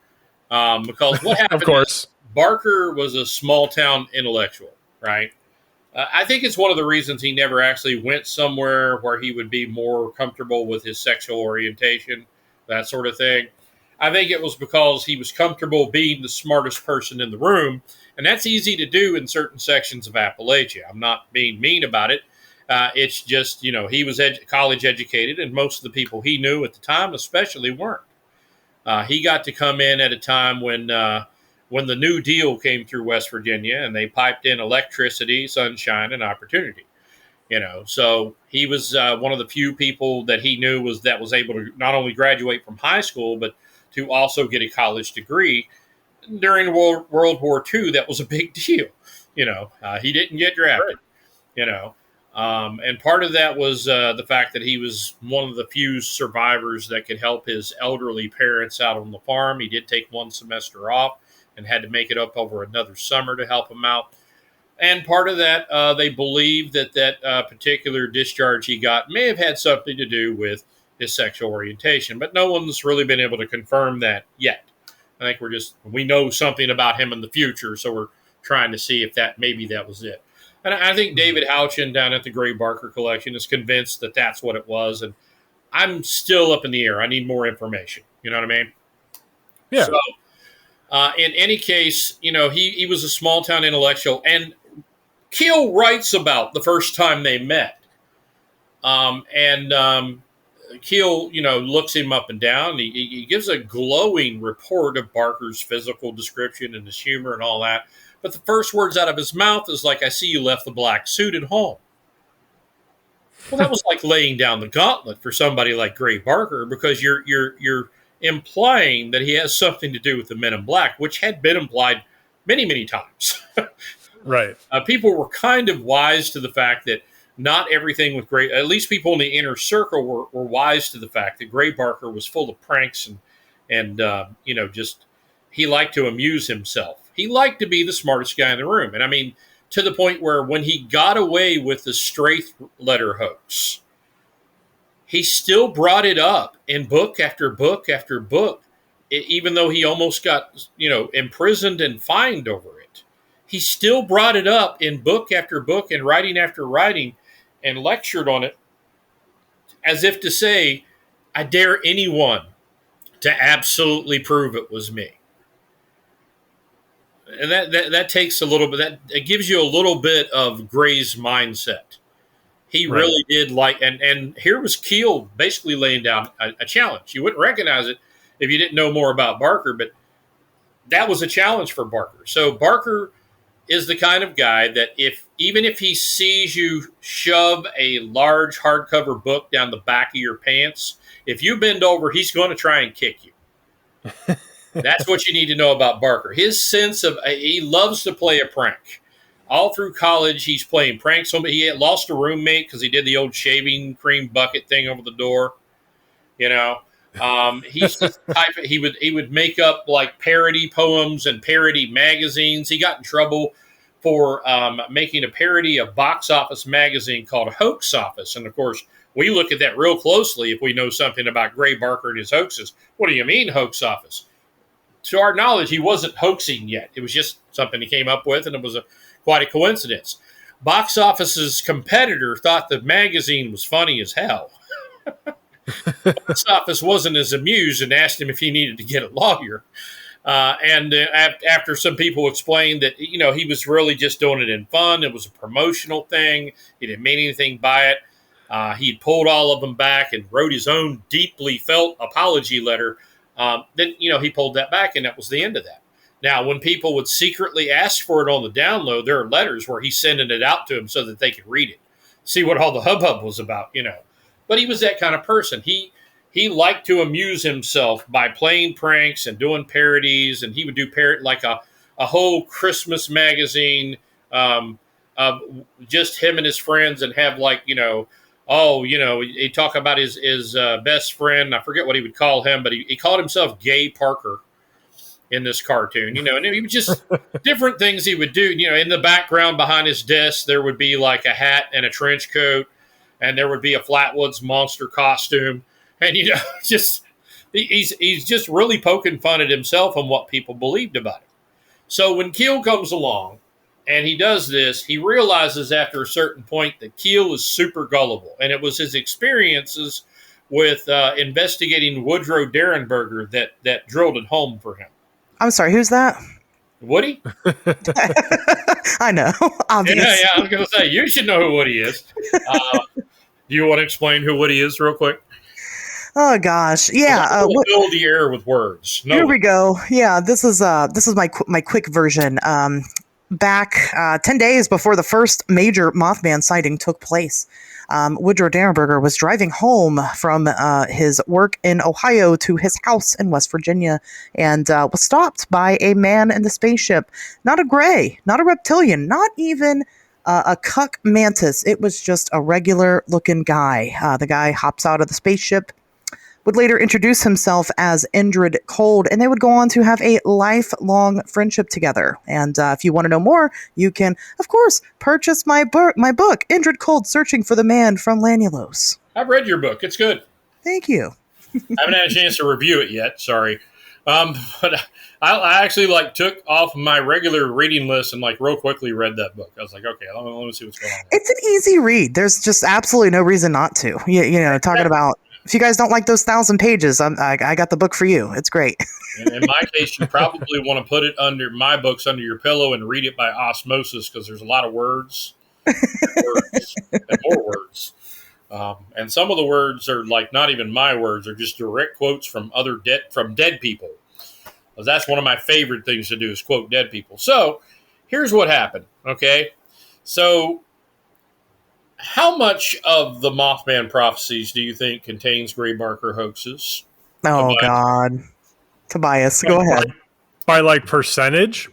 Because what happened of course. Is Barker was a small-town intellectual, right? I think it's one of the reasons he never actually went somewhere where he would be more comfortable with his sexual orientation, that sort of thing. I think it was because he was comfortable being the smartest person in the room, and that's easy to do in certain sections of Appalachia. I'm not being mean about it. It's just, he was college educated, and most of the people he knew at the time especially weren't. He got to come in at a time when the New Deal came through West Virginia, and they piped in electricity, sunshine, and opportunity. So he was one of the few people that he knew was able to not only graduate from high school, but to also get a college degree. During World War II, that was a big deal. He didn't get drafted, and part of that was the fact that he was one of the few survivors that could help his elderly parents out on the farm. He did take one semester off and had to make it up over another summer to help him out. And part of that, they believe that particular discharge he got may have had something to do with his sexual orientation, but no one's really been able to confirm that yet. I think we know something about him in the future, so we're trying to see if maybe that was it. And I think David Houchin down at the Gray Barker Collection is convinced that that's what it was, and I'm still up in the air. I need more information. You know what I mean? Yeah. So, in any case, he was a small-town intellectual, and Keel writes about the first time they met. Keel, looks him up and down. He gives a glowing report of Barker's physical description and his humor and all that. But the first words out of his mouth is like, "I see you left the black suit at home." Well, that was like laying down the gauntlet for somebody like Gray Barker, because you're implying that he has something to do with the Men in Black, which had been implied many, many times. Right. People were kind of wise to the fact that not everything with Gray, at least people in the inner circle were wise to the fact that Gray Barker was full of pranks and just he liked to amuse himself. He liked to be the smartest guy in the room. And I mean, to the point where when he got away with the Straith letter hoax, he still brought it up in book after book after book, even though he almost got, imprisoned and fined over it. He still brought it up in book after book and writing after writing and lectured on it as if to say, I dare anyone to absolutely prove it was me. And that takes a little bit, it gives you a little bit of Gray's mindset. He really did like, and here was Keel basically laying down a challenge. You wouldn't recognize it if you didn't know more about Barker, but that was a challenge for Barker. So Barker is the kind of guy that even if he sees you shove a large hardcover book down the back of your pants, if you bend over, he's going to try and kick you. That's what you need to know about Barker. His sense of, he loves to play a prank. All through college, he's playing pranks. He had lost a roommate because he did the old shaving cream bucket thing over the door. He's the type of, he would make up like parody poems and parody magazines. He got in trouble for making a parody of Box Office magazine called Hoax Office. And of course, we look at that real closely if we know something about Gray Barker and his hoaxes. What do you mean, Hoax Office? To our knowledge, he wasn't hoaxing yet. It was just something he came up with, and it was quite a coincidence. Box Office's competitor thought the magazine was funny as hell. Box Office wasn't as amused and asked him if he needed to get a lawyer. After some people explained that, he was really just doing it in fun. It was a promotional thing. He didn't mean anything by it. He pulled all of them back and wrote his own deeply felt apology letter. Then he pulled that back, and that was the end of that. Now, when people would secretly ask for it on the download, there are letters where he's sending it out to them so that they could read it, see what all the hubbub was about, But he was that kind of person. He liked to amuse himself by playing pranks and doing parodies, and he would do like a whole Christmas magazine of just him and his friends, and have he'd talk about his best friend. I forget what he would call him, but he called himself Gay Parker in this cartoon, and he would just different things he would do. In the background behind his desk, there would be like a hat and a trench coat, and there would be a Flatwoods monster costume. And, he's just really poking fun at himself and what people believed about him. So when Keel comes along and he does this, he realizes after a certain point that Keel is super gullible. And it was his experiences with investigating Woodrow Derenberger that drilled it home for him. I'm sorry, who's that? Woody? I know, obviously. Yeah, I was going to say, you should know who Woody is. Do you want to explain who Woody is real quick? Oh gosh, yeah. We'll fill the air with words. Here we go. Yeah, this is my quick version. Back 10 days before the first major Mothman sighting took place, Woodrow Derenberger was driving home from his work in Ohio to his house in West Virginia, and was stopped by a man in the spaceship. Not a gray, not a reptilian, not even a cuck mantis. It was just a regular looking guy. The guy hops out of the spaceship, would later introduce himself as Indrid Cold, and they would go on to have a lifelong friendship together. And if you want to know more, you can, of course, purchase my book, Indrid Cold, Searching for the Man from Lanulos. I've read your book. It's good. Thank you. I haven't had a chance to review it yet. Sorry. But I actually took off my regular reading list and real quickly read that book. I was like, okay, let me see what's going on. It's an easy read. There's just absolutely no reason not to. Talking about, if you guys don't like those 1,000 pages, I got the book for you. It's great. And in my case, you probably want to put it under my books under your pillow and read it by osmosis, because there's a lot of words, and more words. And some of the words are not even my words; they're just direct quotes from dead people. Because that's one of my favorite things to do is quote dead people. So here's what happened. Okay, so how much of the Mothman prophecies do you think contains Gray Barker hoaxes? Oh, Tobias. God. Tobias, go ahead. By like percentage?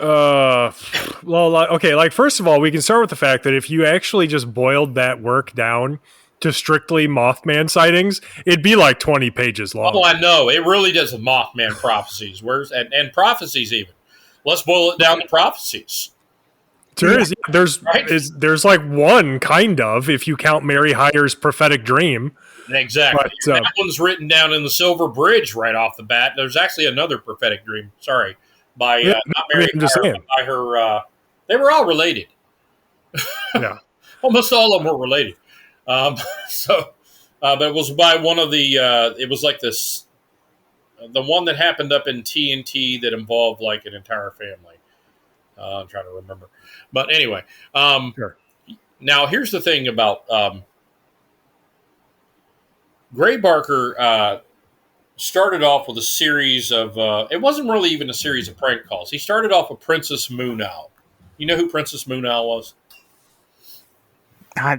Okay, like first of all, we can start with the fact that if you actually just boiled that work down to strictly Mothman sightings, it'd be like 20 pages long. Oh, I know. It really does with Mothman prophecies. And prophecies even. Let's boil it down to prophecies. There is, there's like one kind of, if you count Mary Hyder's prophetic dream. Exactly. But, that one's written down in the Silver Bridge right off the bat. There's actually another prophetic dream. Sorry. By not Mary Hyder, but by her. They were all related. Yeah. Almost all of them were related. But it was by one of the, it was like this, the one that happened up in TNT that involved like an entire family. I'm trying to remember. But anyway, Sure. Now here's the thing about Gray Barker started off with a series of, it wasn't really even a series of prank calls. He started off with Princess Moon Owl. You know who Princess Moon Owl was?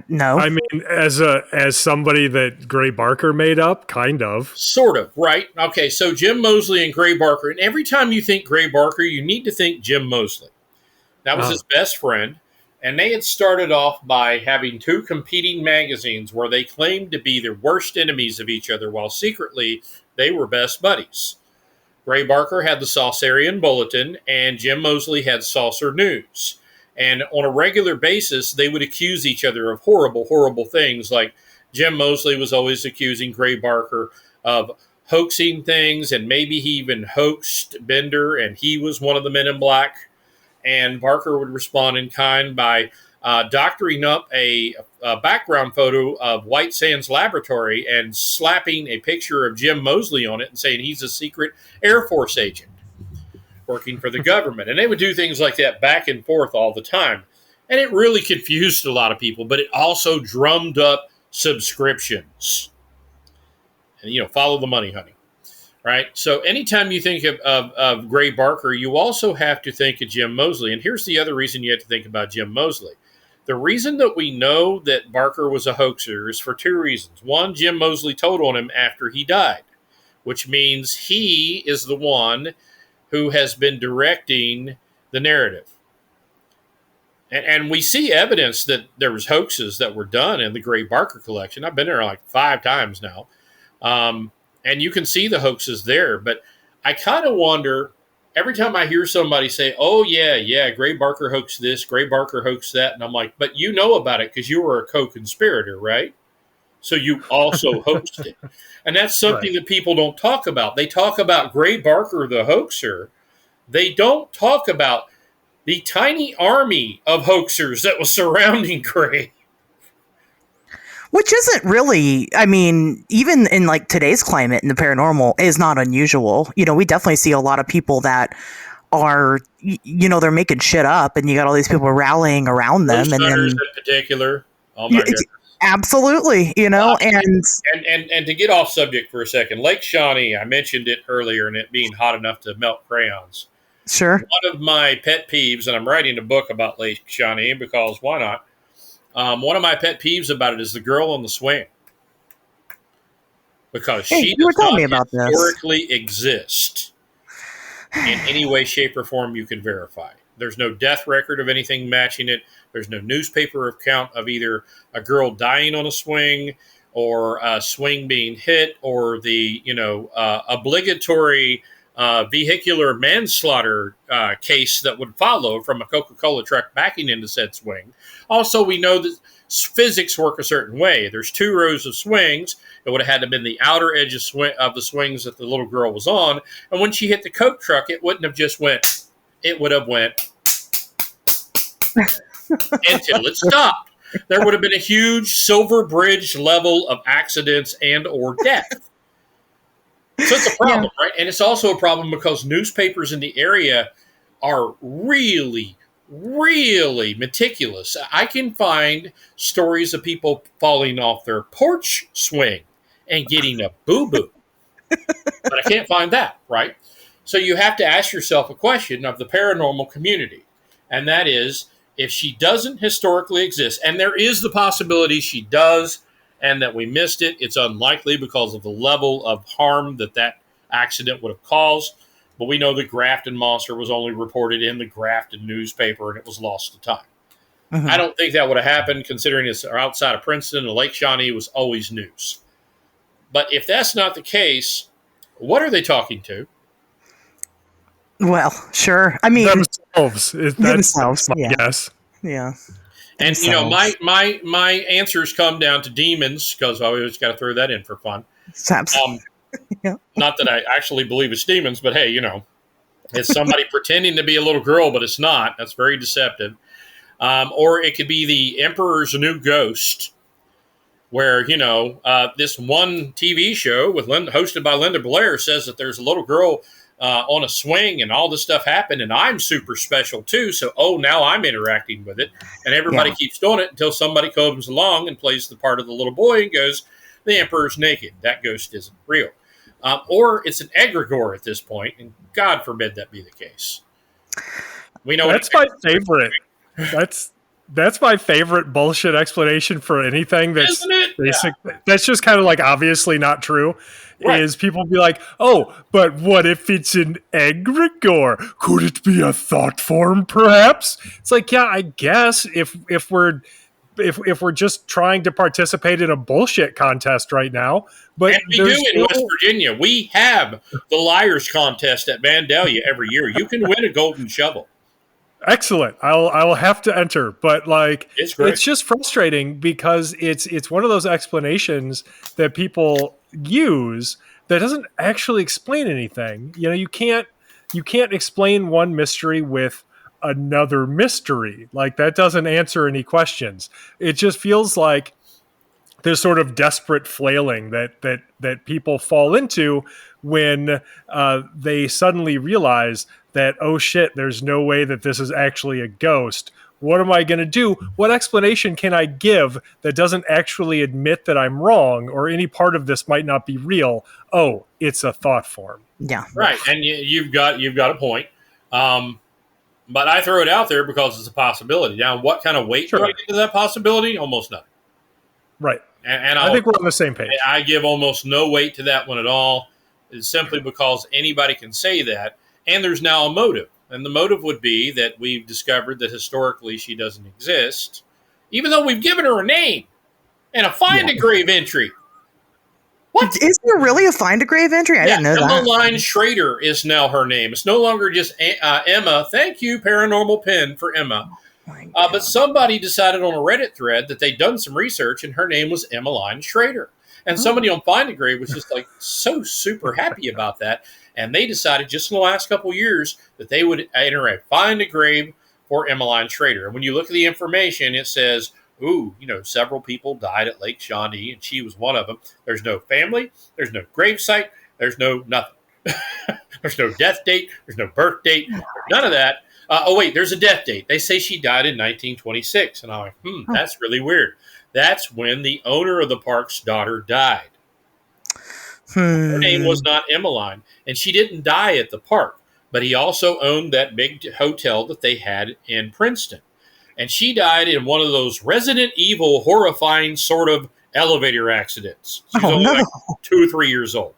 No. I mean, as somebody that Gray Barker made up, kind of. Sort of, right? Okay, so Jim Moseley and Gray Barker, and every time you think Gray Barker, you need to think Jim Moseley. That was his best friend, and they had started off by having two competing magazines where they claimed to be the worst enemies of each other, while secretly they were best buddies. Gray Barker had the Saucerian Bulletin, and Jim Moseley had Saucer News. And on a regular basis, they would accuse each other of horrible, horrible things. Like Jim Moseley was always accusing Gray Barker of hoaxing things, and maybe he even hoaxed Bender, and he was one of the men in black. And Barker would respond in kind by doctoring up a background photo of White Sands Laboratory and slapping a picture of Jim Moseley on it and saying he's a secret Air Force agent working for the government. And they would do things like that back and forth all the time. And it really confused a lot of people, but it also drummed up subscriptions. And, follow the money, honey. Right? So anytime you think of Gray Barker, you also have to think of Jim Moseley. And here's the other reason you have to think about Jim Moseley. The reason that we know that Barker was a hoaxer is for two reasons. One, Jim Moseley told on him after he died, which means he is the one who has been directing the narrative. And we see evidence that there was hoaxes that were done in the Gray Barker collection. I've been there like 5 times now. And you can see the hoaxes there. But I kind of wonder, every time I hear somebody say, oh, yeah, Gray Barker hoaxed this, Gray Barker hoaxed that. And I'm like, but you know about it because you were a co-conspirator, right? So you also hoaxed it. And that's something that people don't talk about. They talk about Gray Barker, the hoaxer. They don't talk about the tiny army of hoaxers that was surrounding Gray. Which isn't really, I mean, even in like today's climate in the paranormal is not unusual. We definitely see a lot of people that are, they're making shit up, and you got all these people rallying around them. And then in particular. Oh my goodness. Absolutely, and to get off subject for a second, Lake Shawnee, I mentioned it earlier, and it being hot enough to melt crayons. Sure. One of my pet peeves, and I'm writing a book about Lake Shawnee because why not? One of my pet peeves about it is the girl on the swing, because she does not historically exist in any way, shape, or form you can verify. There's no death record of anything matching it. There's no newspaper account of either a girl dying on a swing or a swing being hit or the obligatory vehicular manslaughter case that would follow from a Coca-Cola truck backing into said swing. Also, we know that physics work a certain way. There's 2 rows of swings. It would have had to have been the outer edge of the swings that the little girl was on. And when she hit the Coke truck, it wouldn't have just went. It would have went until it stopped. There would have been a huge Silver Bridge level of accidents and or death. So it's a problem, right? And it's also a problem because newspapers in the area are really, really meticulous. I can find stories of people falling off their porch swing and getting a boo-boo. But I can't find that, right? So you have to ask yourself a question of the paranormal community. And that is, if she doesn't historically exist, and there is the possibility she does, and that we missed it. It's unlikely because of the level of harm that accident would have caused. But we know the Grafton monster was only reported in the Grafton newspaper, and it was lost to time. Mhm. I don't think that would have happened, considering it's outside of Princeton, and Lake Shawnee was always news. But if that's not the case, what are they talking to? Well, sure. I mean, Themselves. themselves, That's my yeah. guess. yeah. And you know, Themselves. my answers come down to demons, because I always got to throw that in for fun. Yeah. Not that I actually believe it's demons, but hey, you know, it's somebody pretending to be a little girl, but it's not. That's very deceptive. Or it could be the Emperor's New Ghost, where, you know, this one TV show hosted by Linda Blair says that there's a little girl on a swing and all this stuff happened, and I'm super special too. So, now I'm interacting with it, and everybody keeps doing it until somebody comes along and plays the part of the little boy and goes, "The Emperor's naked. That ghost isn't real." Or it's an egregore at this point, and God forbid that be the case. We know That's my favorite. That's my favorite bullshit explanation for anything that's Isn't it? basic. That's just kind of like obviously not true. Right. Is people be like, "Oh, but what if it's an egregore? Could it be a thought form, perhaps?" It's like, yeah, I guess if we're just trying to participate in a bullshit contest right now, but And we do in West Virginia. We have the Liars Contest at Vandalia every year. You can win a golden shovel. Excellent. I'll have to enter, but like It's great. it's just frustrating because it's one of those explanations that people use that doesn't actually explain anything. You know, you can't explain one mystery with another mystery. Like that doesn't answer any questions. It just feels like there's sort of desperate flailing that people fall into when they suddenly realize that, oh shit, there's no way that this is actually a ghost. What am I going to do? What explanation can I give that doesn't actually admit that I'm wrong or any part of this might not be real? Oh, it's a thought form. Yeah. Right, and you've got a point. But I throw it out there because it's a possibility. Now, what kind of weight do I give to that possibility? Almost nothing. Right. And I think we're on the same page. I give almost no weight to that one at all. It's simply because anybody can say that, and there's now a motive. And the motive would be that we've discovered that historically she doesn't exist, even though we've given her a name and a find a grave entry. What? Is there really a find a grave entry? I didn't know that. Emmeline Schrader is now her name. It's no longer just Emma. Thank you, Paranormal Pin, for Emma. But somebody decided on a Reddit thread that they'd done some research, and her name was Emmeline Schrader. And somebody on Find a Grave was just like so super happy about that. And they decided just in the last couple of years that they would enter a Find a Grave for Emmeline Schrader. And when you look at the information, it says, several people died at Lake Shawnee, and she was one of them. There's no family. There's no gravesite. There's no nothing. There's no death date. There's no birth date. None of that. There's a death date. They say she died in 1926. And I'm like, that's really weird. That's when the owner of the park's daughter died. Her name was not Emmeline, and she didn't die at the park. But he also owned that big hotel that they had in Princeton. And she died in one of those Resident Evil horrifying sort of elevator accidents. She was only like 2 or 3 years old.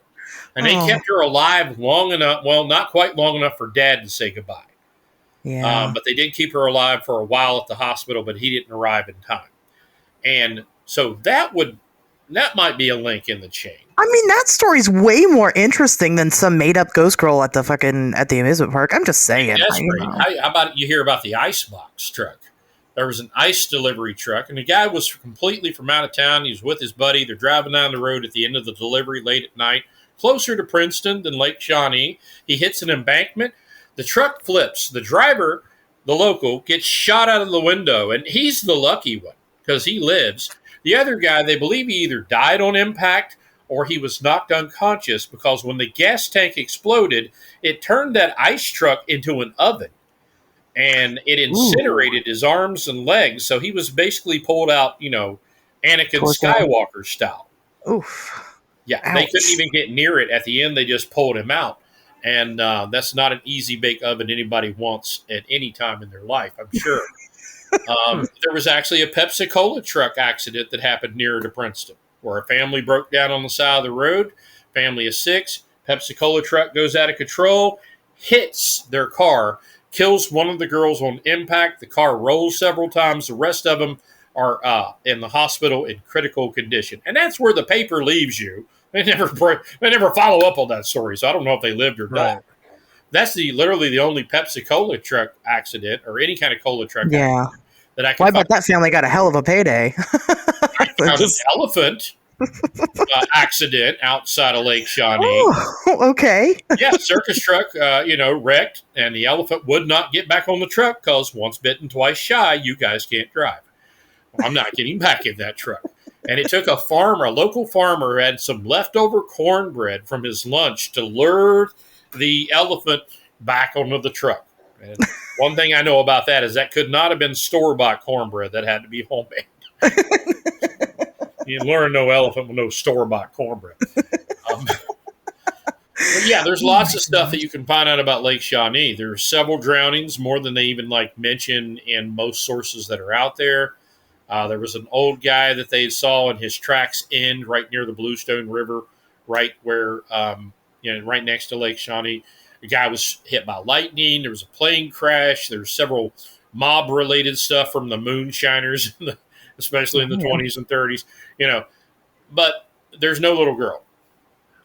And they kept her alive long enough, well, not quite long enough for Dad to say goodbye. Yeah. But they did keep her alive for a while at the hospital, but he didn't arrive in time. And so that might be a link in the chain. I mean, that story's way more interesting than some made-up ghost girl at the amusement park. I'm just saying. How about you hear about the icebox truck? There was an ice delivery truck, and the guy was completely from out of town. He was with his buddy. They're driving down the road at the end of the delivery late at night, closer to Princeton than Lake Shawnee. He hits an embankment. The truck flips. The driver, the local, gets shot out of the window, and he's the lucky one because he lives. The other guy, they believe he either died on impact or he was knocked unconscious because when the gas tank exploded, it turned that ice truck into an oven. And it incinerated his arms and legs. So he was basically pulled out, Anakin Skywalker style. Oof. Yeah, Ouch. They couldn't even get near it. At the end, they just pulled him out. And that's not an easy bake oven anybody wants at any time in their life, I'm sure. There was actually a Pepsi-Cola truck accident that happened nearer to Princeton, where a family broke down on the side of the road. Family of 6. Pepsi-Cola truck goes out of control, hits their car, kills one of the girls on impact. The car rolls several times. The rest of them are in the hospital in critical condition. And that's where the paper leaves you. They never follow up on that story, so I don't know if they lived or died. That's literally the only Pepsi-Cola truck accident or any kind of cola truck accident that I can Well, I bet that family got a hell of a payday. An elephant accident outside of Lake Shawnee. Oh, okay. Yeah, circus truck, wrecked, and the elephant would not get back on the truck because once bitten, twice shy, you guys can't drive. I'm not getting back in that truck. And it took a local farmer who had some leftover cornbread from his lunch to lure the elephant back onto the truck. And one thing I know about that is that could not have been store-bought cornbread. That had to be homemade. You learn no elephant with no store-bought cornbread. But yeah, there's lots of stuff that you can find out about Lake Shawnee. There's several drownings, more than they even mention in most sources that are out there. There was an old guy that they saw, and his tracks end right near the Bluestone River, right where, right next to Lake Shawnee. The guy was hit by lightning. There was a plane crash. There's several mob-related stuff from the moonshiners, especially in the 20s and 30s. But there's no little girl.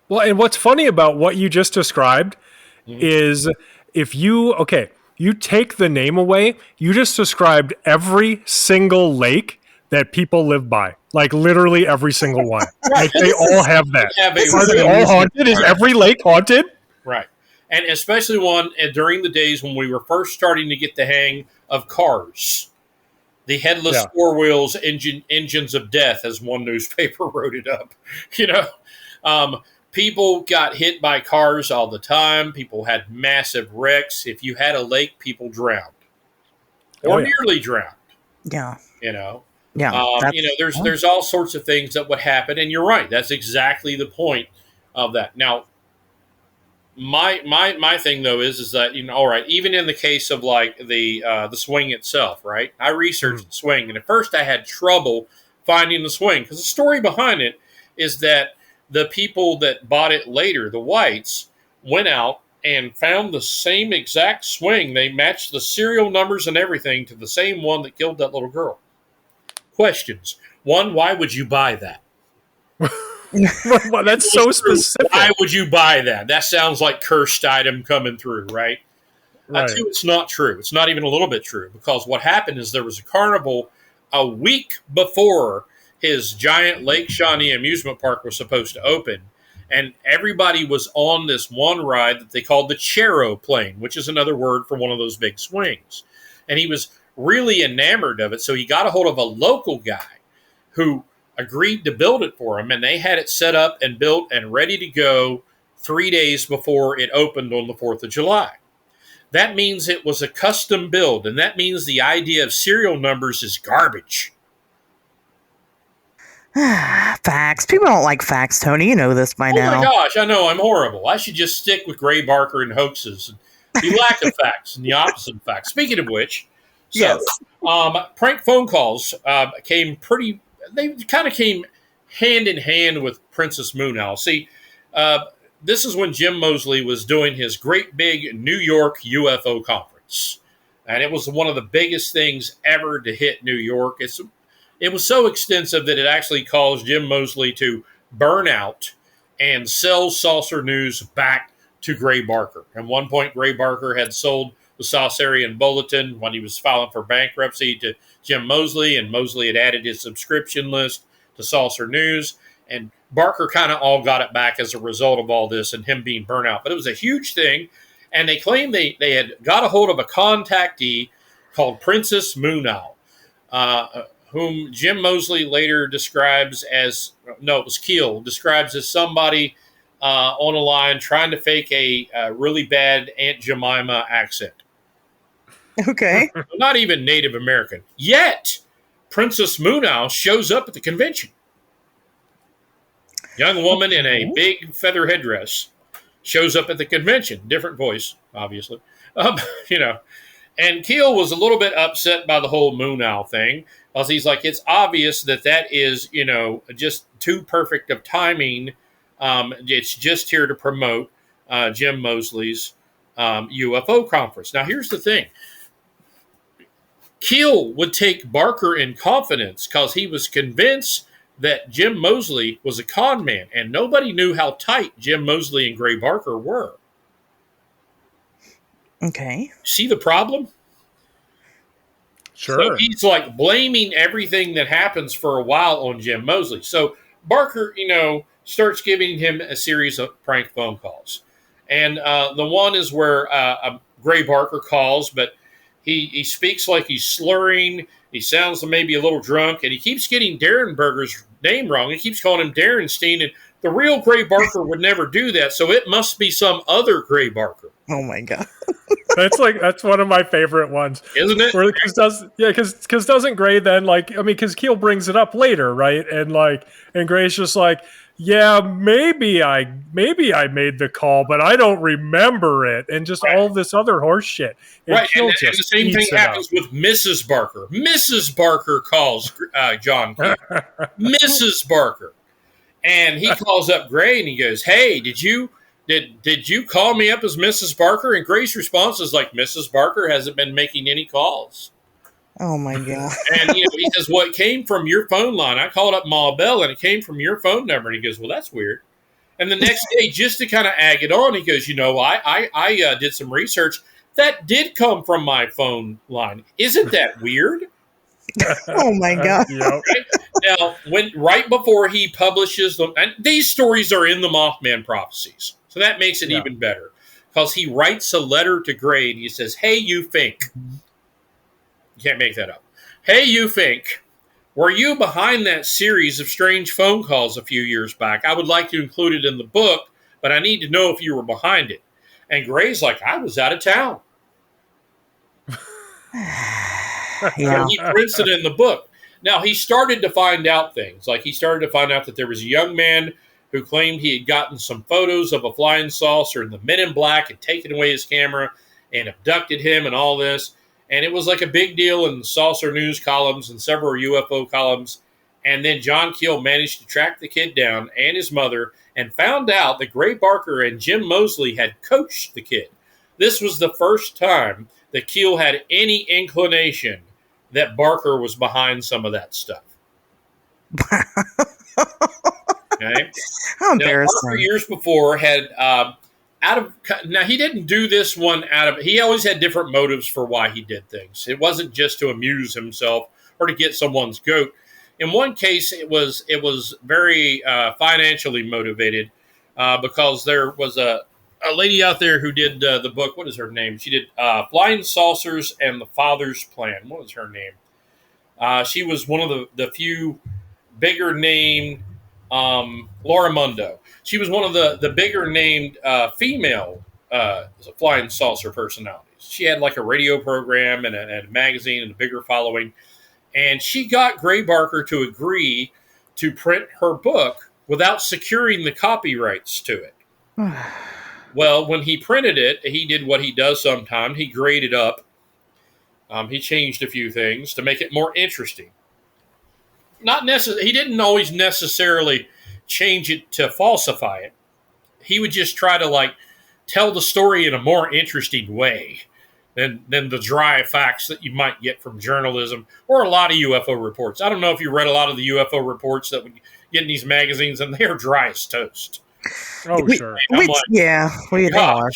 Well, and what's funny about what you just described is if you take the name away, you just described every single lake that people live by. Like literally every single one. Like they all have that. Are they all haunted? Is every lake haunted? Right. And especially during the days when we were first starting to get the hang of cars. The headless four wheels engines of death, as one newspaper wrote it up. People got hit by cars all the time. People had massive wrecks. If you had a lake, people drowned or nearly drowned. Yeah. There's all sorts of things that would happen, and you're right. That's exactly the point of that. Now, my thing though is that all right, even in the case of like the swing itself, right? I researched the swing, and at first I had trouble finding the swing because the story behind it is that the people that bought it later, the whites, went out and found the same exact swing. They matched the serial numbers and everything to the same one that killed that little girl. Questions. One, why would you buy that? Well, that's so specific. Why would you buy that? That sounds like cursed item coming through, right? Two, it's not true. It's not even a little bit true because what happened is there was a carnival a week before his giant Lake Shawnee amusement park was supposed to open, and everybody was on this one ride that they called the Charoplane, which is another word for one of those big swings. And he was really enamored of it, so he got a hold of a local guy who agreed to build it for him, and they had it set up and built and ready to go 3 days before it opened on the 4th of July. That means it was a custom build, and that means the idea of serial numbers is garbage. Facts. People don't like facts, Tony. You know this by now. Oh my gosh, I know I'm horrible. I should just stick with Gray Barker and hoaxes and the lack of facts and the opposite of facts. Speaking of which, prank phone calls came hand in hand with Princess Moon Owl. See, this is when Jim Moseley was doing his great big New York UFO conference. And it was one of the biggest things ever to hit New York. It was so extensive that it actually caused Jim Moseley to burn out and sell Saucer News back to Gray Barker. At one point, Gray Barker had sold the Saucerian Bulletin when he was filing for bankruptcy to Jim Moseley, and Moseley had added his subscription list to Saucer News, and Barker kind of all got it back as a result of all this and him being burnt out. But it was a huge thing, and they claimed they had got a hold of a contactee called Princess Moon Owl, whom Jim Moseley later describes as, Keel, describes as somebody on a line trying to fake a really bad Aunt Jemima accent. Okay. Not even Native American. Yet, Princess Moon Owl shows up at the convention. Young woman in a big feather headdress shows up at the convention. Different voice, obviously. And Keel was a little bit upset by the whole moon owl thing, because he's like, it's obvious that is, just too perfect of timing. It's just here to promote Jim Moseley's UFO conference. Now, here's the thing. Keel would take Barker in confidence because he was convinced that Jim Moseley was a con man, and nobody knew how tight Jim Moseley and Gray Barker were. Okay. See the problem? Sure. So he's like blaming everything that happens for a while on Jim Moseley. So Barker, starts giving him a series of prank phone calls. And the one is where Gray Barker calls, but he speaks like he's slurring. He sounds maybe a little drunk, and he keeps getting Derenberger's name wrong. He keeps calling him Derenstein, and the real Gray Barker would never do that, so it must be some other Gray Barker. Oh my God. That's one of my favorite ones, isn't it? Because doesn't Gray then because Keel brings it up later, right? And Gray's just like, yeah, maybe I made the call, but I don't remember it, and just all this other horse shit. And right, Keel and the same thing happens with Mrs. Barker. Mrs. Barker calls John Keel. Mrs. Barker, and he calls up Gray and he goes, "Hey, did you call me up as Mrs. Barker?" And Gray's response is like, "Mrs. Barker hasn't been making any calls." Oh my God. And he says, "Well, it came from your phone line. I called up Ma Bell and it came from your phone number." And he goes, "Well, that's weird." And the next day, just to kind of egg it on, he goes, I did some research. That did come from my phone line. Isn't that weird? Oh my God. Yep. Right? Now, right before he publishes them, and these stories are in the Mothman Prophecies, so that makes it even better, because he writes a letter to Gray and he says, "Hey, you Fink." You can't make that up. "Hey, you Fink, were you behind that series of strange phone calls a few years back? I would like to include it in the book, but I need to know if you were behind it." And Gray's like, "I was out of town." Yeah. So he prints it in the book. Now, he started to find out things. Like, he started to find out that there was a young man who claimed he had gotten some photos of a flying saucer, and the Men in Black had taken away his camera and abducted him and all this. And it was like a big deal in saucer news columns and several UFO columns. And then John Keel managed to track the kid down and his mother and found out that Gray Barker and Jim Moseley had coached the kid. This was the first time that Keel had any inclination that Barker was behind some of that stuff. Okay? How Now, embarrassing. Barker years before had now he didn't do this one he always had different motives for why he did things. It wasn't just to amuse himself or to get someone's goat. In one case, it was very financially motivated, because there was a lady out there who did the book. What is her name? She did Flying Saucers and the Father's Plan. What was her name? She was one of the few bigger named Laura Mundo. She was one of the bigger named female flying saucer personalities. She had like a radio program and a magazine and a bigger following. And she got Gray Barker to agree to print her book without securing the copyrights to it. Well, when he printed it, he did what he does sometimes. He graded up. He changed a few things to make it more interesting. He didn't always necessarily change it to falsify it. He would just try to tell the story in a more interesting way than the dry facts that you might get from journalism or a lot of UFO reports. I don't know if you read a lot of the UFO reports that we get in these magazines, and they're dry as toast. Oh, sure. We are.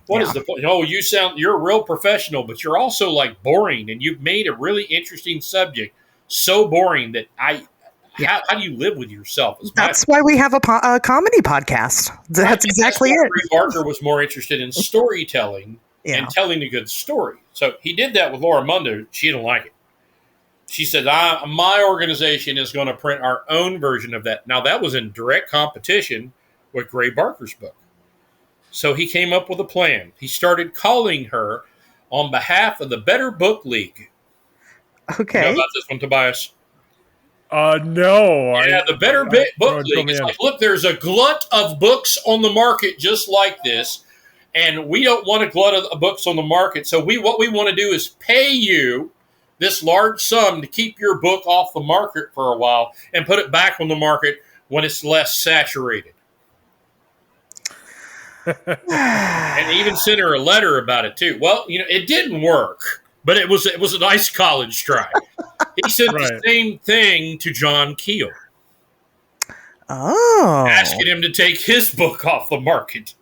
What is the point? Oh, you're a real professional, but you're also boring, and you've made a really interesting subject so boring that how do you live with yourself? That's why we have a comedy podcast. That's exactly it. Ray Barker was more interested in storytelling and telling a good story. So he did that with Laura Mundo. She didn't like it. She said, my organization is going to print our own version of that. Now, that was in direct competition with Gray Barker's book. So he came up with a plan. He started calling her on behalf of the Better Book League. Okay. You know about this one, Tobias? No. Yeah, the Better Book League. It's look, there's a glut of books on the market just like this, and we don't want a glut of books on the market. So what we want to do is pay you this large sum to keep your book off the market for a while and put it back on the market when it's less saturated. And even sent her a letter about it too. Well, it didn't work, but it was a nice college try. He sent the same thing to John Keel. Oh. Asking him to take his book off the market.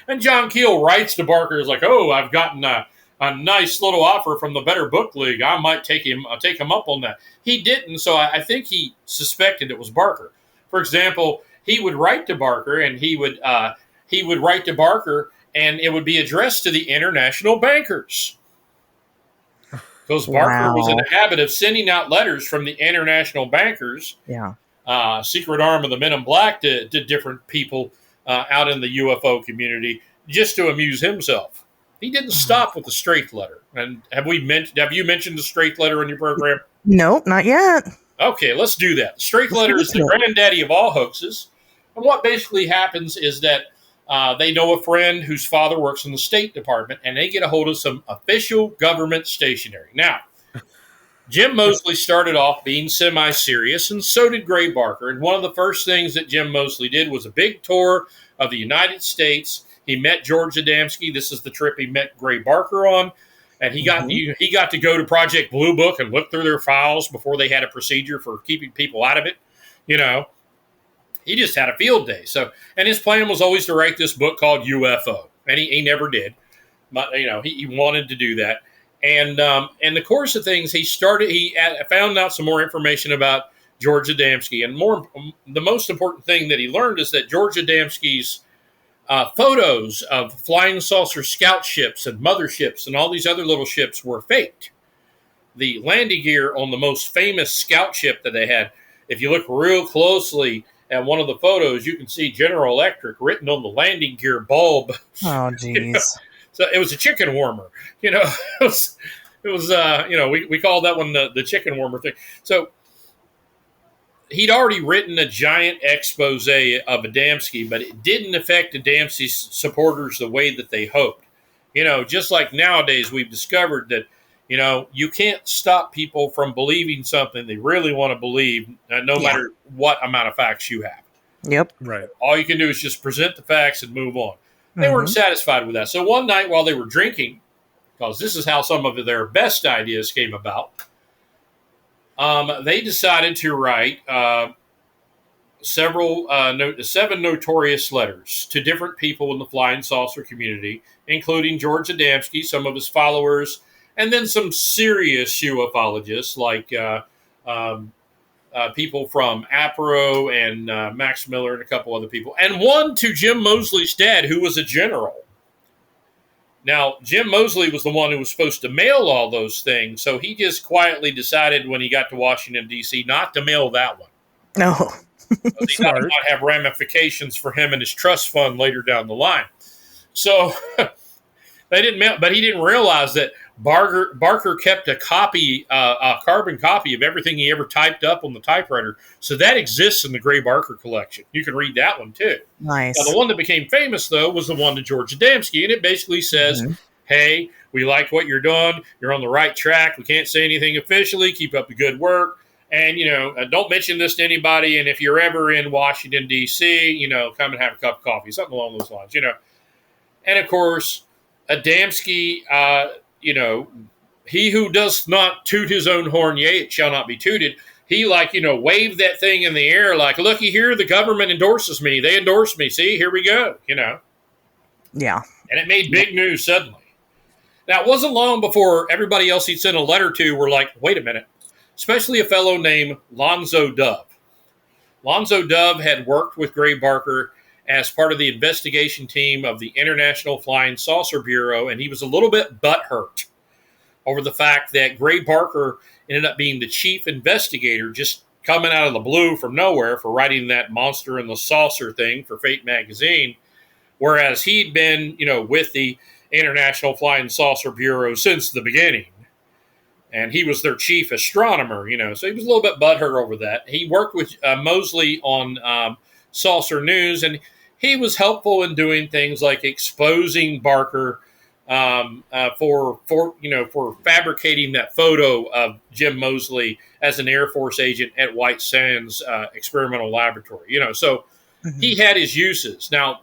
And John Keel writes to Barker, is like, "Oh, I've gotten a nice little offer from the Better Book League. I might take him up on that." He didn't, so I think he suspected it was Barker. For example, he would write to Barker, and he would write to Barker, and it would be addressed to the international bankers. Because Barker was in the habit of sending out letters from the international bankers, secret arm of the Men in Black, to different people out in the UFO community, just to amuse himself. He didn't stop with the straight letter. And have you mentioned the straight letter in your program? Nope, not yet. Okay, let's do that. The straight letter is the granddaddy of all hoaxes. And what basically happens is that they know a friend whose father works in the State Department, and they get a hold of some official government stationery. Now, Jim Moseley started off being semi-serious, and so did Gray Barker. And one of the first things that Jim Moseley did was a big tour of the United States. He met George Adamski. This is the trip he met Gray Barker on. And he got to go to Project Blue Book and look through their files before they had a procedure for keeping people out of it. He just had a field day. So, and his plan was always to write this book called UFO, and he never did. But he wanted to do that. And in the course of things, he found out some more information about George Adamski, and the most important thing that he learned is that George Adamski's photos of flying saucer scout ships and motherships and all these other little ships were faked. The landing gear on the most famous scout ship that they had, if you look real closely at one of the photos, you can see General Electric written on the landing gear bulb. Oh, jeez. So it was a chicken warmer. It was we called that one the chicken warmer thing. So he'd already written a giant expose of Adamski, but it didn't affect Adamski's supporters the way that they hoped. Just like nowadays, we've discovered that, you can't stop people from believing something they really want to believe, no matter what amount of facts you have. Yep. Right. All you can do is just present the facts and move on. They weren't satisfied with that. So one night while they were drinking, because this is how some of their best ideas came about, they decided to write seven notorious letters to different people in the flying saucer community, including George Adamski, some of his followers, and then some serious ufologists like people from APRO and Max Miller and a couple other people, and one to Jim Moseley's dad, who was a general. Now, Jim Moseley was the one who was supposed to mail all those things, so he just quietly decided when he got to Washington, D.C., not to mail that one. No. He thought it might have ramifications for him and his trust fund later down the line. So they didn't mail, but he didn't realize that Barker kept a carbon copy of everything he ever typed up on the typewriter. So that exists in the Gray Barker collection. You can read that one too. Nice. Now, the one that became famous, though, was the one to George Adamski, and it basically says, hey, we like what you're doing. You're on the right track. We can't say anything officially. Keep up the good work. And, don't mention this to anybody. And if you're ever in Washington, D.C., come and have a cup of coffee, something along those lines, And, of course, Adamski, he who does not toot his own horn, yea, it shall not be tooted. He waved that thing in the air like, looky here, the government endorses me. They endorse me. See, here we go, Yeah. And it made big news suddenly. Now, it wasn't long before everybody else he'd sent a letter to were like, wait a minute. Especially a fellow named Lonzo Dove. Lonzo Dove had worked with Gray Barker as part of the investigation team of the International Flying Saucer Bureau, and he was a little bit butthurt over the fact that Gray Barker ended up being the chief investigator, just coming out of the blue from nowhere for writing that Monster and the Saucer thing for Fate magazine, whereas he'd been, with the International Flying Saucer Bureau since the beginning. And he was their chief astronomer, so he was a little bit butthurt over that. He worked with Moseley on Saucer News, and he was helpful in doing things like exposing Barker for fabricating that photo of Jim Moseley as an Air Force agent at White Sands Experimental Laboratory. So he had his uses. Now,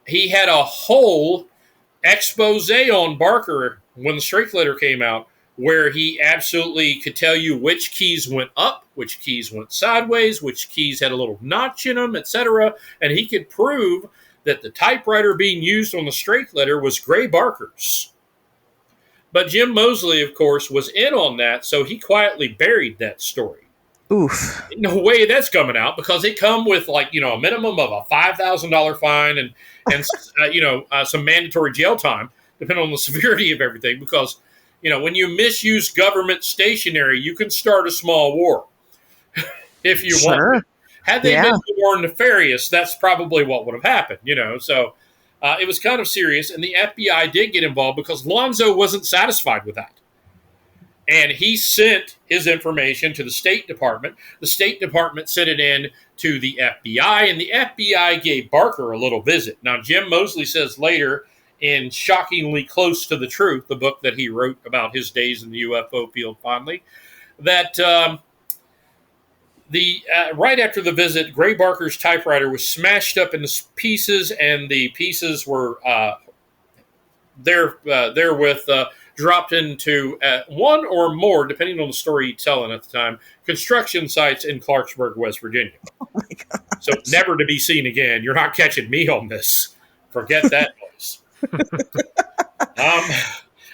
he had a whole expose on Barker when the Straight Letter came out, where he absolutely could tell you which keys went up, which keys went sideways, which keys had a little notch in them, etc. And he could prove that the typewriter being used on the Straight Letter was Gray Barker's. But Jim Moseley, of course, was in on that, so he quietly buried that story. Oof. No way that's coming out, because it come with a minimum of a $5,000 fine and some mandatory jail time, depending on the severity of everything, because when you misuse government stationery, you can start a small war if you want. Had they been more nefarious, that's probably what would have happened, So it was kind of serious, and the FBI did get involved because Lonzo wasn't satisfied with that. And he sent his information to the State Department. The State Department sent it in to the FBI, and the FBI gave Barker a little visit. Now, Jim Moseley says later, in Shockingly Close to the Truth, the book that he wrote about his days in the UFO field fondly, that right after the visit, Gray Barker's typewriter was smashed up into pieces, and the pieces were therewith dropped into one or more, depending on the story you're telling at the time, construction sites in Clarksburg, West Virginia. Oh my God. So never to be seen again. You're not catching me on this. Forget that place.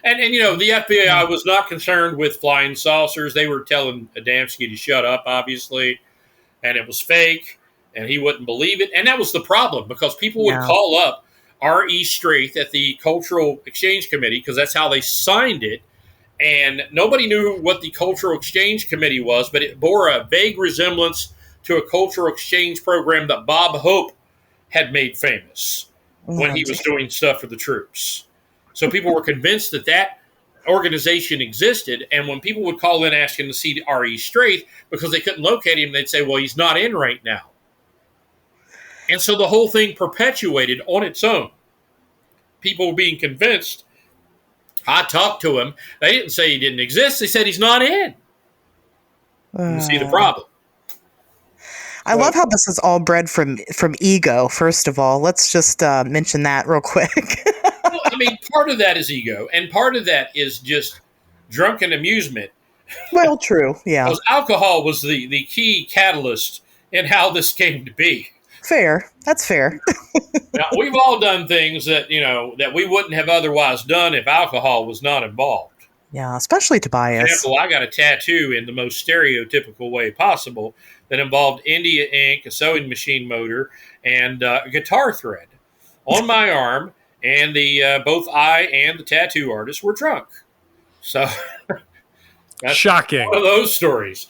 And the FBI was not concerned with flying saucers. They were telling Adamski to shut up, obviously, and it was fake, and he wouldn't believe it. And that was the problem, because people would call up R.E. Straith at the Cultural Exchange Committee, because that's how they signed it, and nobody knew what the Cultural Exchange Committee was, but it bore a vague resemblance to a cultural exchange program that Bob Hope had made famous when he was doing stuff for the troops. So people were convinced that organization existed, and when people would call in asking to see R.E. Straith because they couldn't locate him, they'd say, well, he's not in right now. And so the whole thing perpetuated on its own. People were being convinced. I talked to him. They didn't say he didn't exist. They said he's not in. You see the problem. I love how this is all bred from ego, first of all. Let's just mention that real quick. Well, part of that is ego, and part of that is just drunken amusement. Well, true, yeah. Because alcohol was the key catalyst in how this came to be. Fair. That's fair. Now, we've all done things that we wouldn't have otherwise done if alcohol was not involved. Yeah, especially Tobias. For example, I got a tattoo in the most stereotypical way possible that involved India ink, a sewing machine motor, and a guitar thread on my arm, and both I and the tattoo artist were drunk. So that's shocking. One of those stories,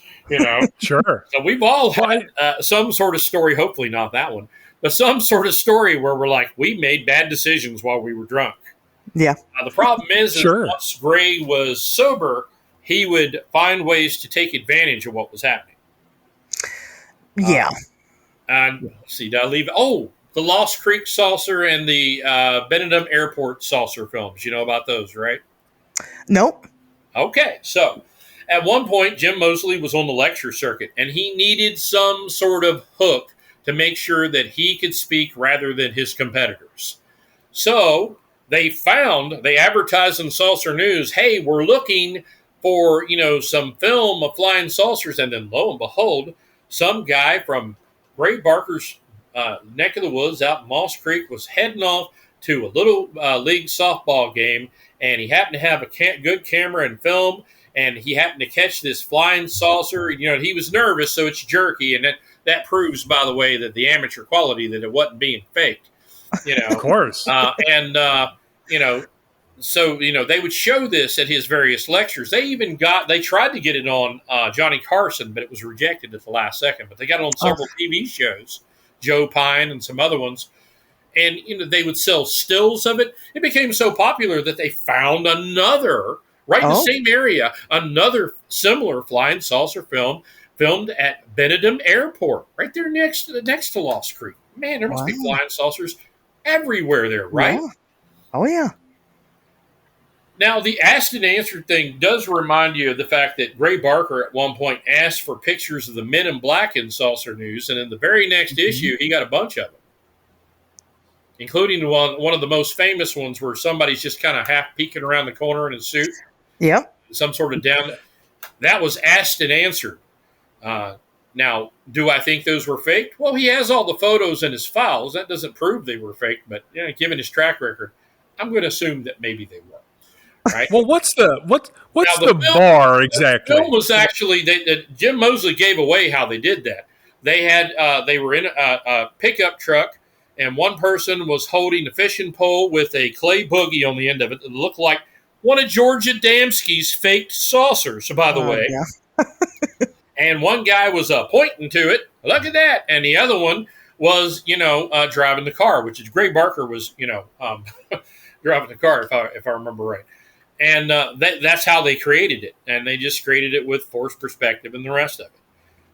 Sure. So we've all had some sort of story, hopefully not that one, but some sort of story where we're like, we made bad decisions while we were drunk. Yeah. The problem is Sure. once Gray was sober, he would find ways to take advantage of what was happening. Yeah. And let's see, did I leave? Oh, the Lost Creek saucer and the Benedum Airport saucer films. You know about those, right? Nope. Okay, so at one point, Jim Moseley was on the lecture circuit, and he needed some sort of hook to make sure that he could speak rather than his competitors. So they advertised in Saucer News, hey, we're looking for, some film of flying saucers. And then lo and behold, some guy from Gray Barker's neck of the woods out in Moss Creek was heading off to a little league softball game. And he happened to have a good camera and film. And he happened to catch this flying saucer. He was nervous, so it's jerky. And that proves, by the way, that the amateur quality, that it wasn't being faked. Of course. So they would show this at his various lectures. They tried to get it on Johnny Carson, but it was rejected at the last second. But they got it on several TV shows, Joe Pine and some other ones. And, they would sell stills of it. It became so popular that they found another, right in the same area, another similar flying saucer film filmed at Benedum Airport, right there next to Lost Creek. Man, there must be Wow. flying saucers everywhere there, right? Yeah. Oh yeah. Now, the asked and answered thing does remind you of the fact that Gray Barker at one point asked for pictures of the Men in Black in saucer news, and in the very next issue, he got a bunch of them, including one of the most famous ones where somebody's just kind of half peeking around the corner in a suit, Yep. some sort of down. That was asked and answered. Now, do I think those were faked? Well, he has all the photos in his files. That doesn't prove they were faked, but given his track record, I'm going to assume that maybe they were. Right? Well, what's the film- bar exactly? The film was actually Jim Mosley gave away how they did that. They were in a pickup truck, and one person was holding a fishing pole with a clay boogie on the end of it that looked like one of George Adamski's faked saucers, by the way. Yeah. And one guy was pointing to it. Look at that. And the other one was, driving the car, which is Gray Barker was, driving the car, if I remember right. And that's how they created it. And they just created it with forced perspective and the rest of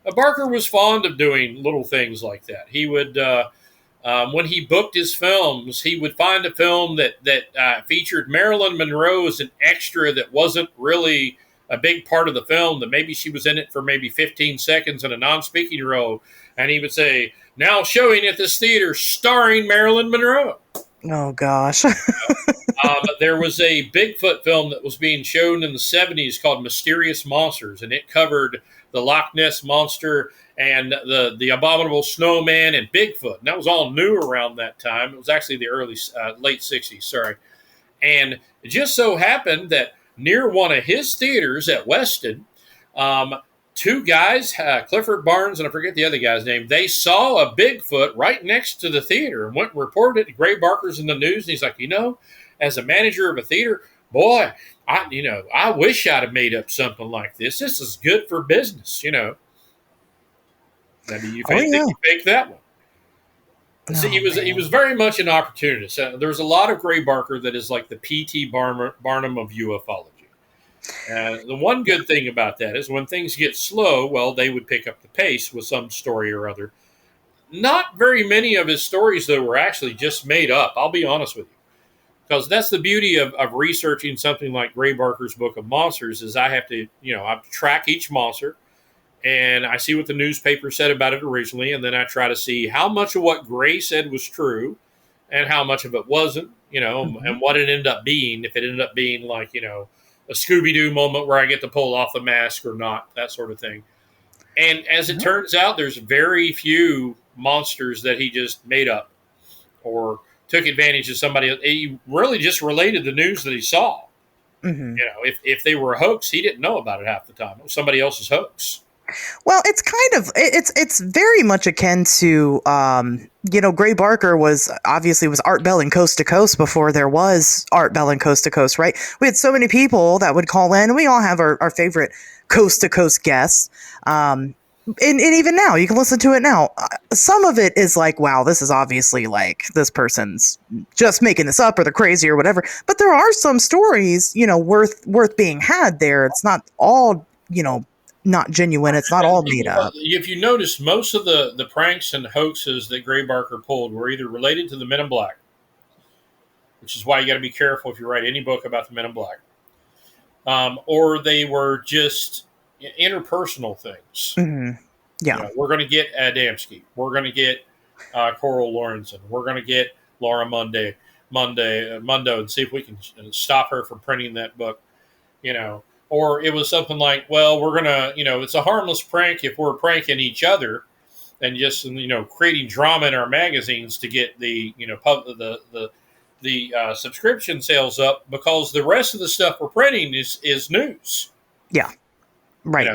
it. Barker was fond of doing little things like that. He would, when he booked his films, he would find a film that featured Marilyn Monroe as an extra that wasn't really a big part of the film, that maybe she was in it for maybe 15 seconds in a non-speaking role. And he would say, now showing at this theater starring Marilyn Monroe. Oh gosh. There was a Bigfoot film that was being shown in the 70s called Mysterious Monsters, and it covered the Loch Ness Monster and the Abominable Snowman and Bigfoot. And that was all new around that time. It was actually the late 60s, sorry. And it just so happened that near one of his theaters at Weston, two guys, Clifford Barnes and I forget the other guy's name, they saw a Bigfoot right next to the theater and went and reported it to Gray Barker's in the news. And he's like, as a manager of a theater, boy, I wish I'd have made up something like this. This is good for business, Now, do you think he faked that one? See, he was very much an opportunist. There's a lot of Gray Barker that is like the P.T. Barnum of ufology. The one good thing about that is when things get slow, well, they would pick up the pace with some story or other. Not very many of his stories, though, were actually just made up. I'll be honest with you. Because that's the beauty of researching something like Gray Barker's Book of Monsters is I have to, I track each monster and I see what the newspaper said about it originally. And then I try to see how much of what Gray said was true and how much of it wasn't, and what it ended up being. If it ended up being like, a Scooby-Doo moment where I get to pull off the mask or not, that sort of thing. And as it turns out, there's very few monsters that he just made up or took advantage of somebody else. He really just related the news that he saw. Mm-hmm. If they were a hoax, he didn't know about it half the time. It was somebody else's hoax. Well, it's kind of it's very much akin to Gray Barker was Art Bell Coast to Coast before there was Art Bell Coast to Coast, right? We had so many people that would call in. We all have our favorite coast to coast guests. And even now, you can listen to it now. Some of it is like, wow, this is obviously like this person's just making this up or they're crazy or whatever. But there are some stories, worth being had there. It's not all, not genuine. It's not all made up. If you notice, most of the pranks and hoaxes that Gray Barker pulled were either related to the Men in Black, which is why you got to be careful if you write any book about the Men in Black, or they were just interpersonando things. Mm-hmm. Yeah, we're going to get Adamski. We're going to get Coral Lorenzen. We're going to get Laura Mundo, and see if we can stop her from printing that book. Or it was something like, well, we're going to, it's a harmless prank if we're pranking each other and just, creating drama in our magazines to get the, the subscription sales up because the rest of the stuff we're printing is news. Yeah. Right.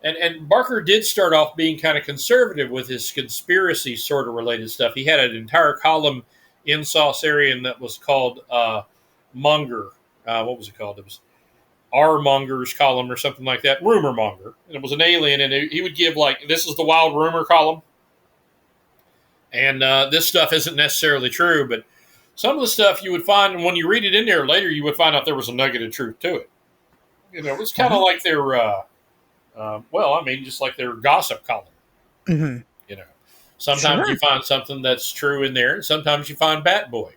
And Barker did start off being kind of conservative with his conspiracy sort of related stuff. He had an entire column in Saucerian that was called Monger. What was it called? It was R Monger's column or something like that. Rumor Monger. And it was an alien, and he would give this is the wild rumor column. And this stuff isn't necessarily true, but some of the stuff you would find, and when you read it in there later, you would find out there was a nugget of truth to it. It's kind of like their, just like their gossip column. Mm-hmm. Sometimes Sure. you find something that's true in there, and sometimes you find Bat Boy.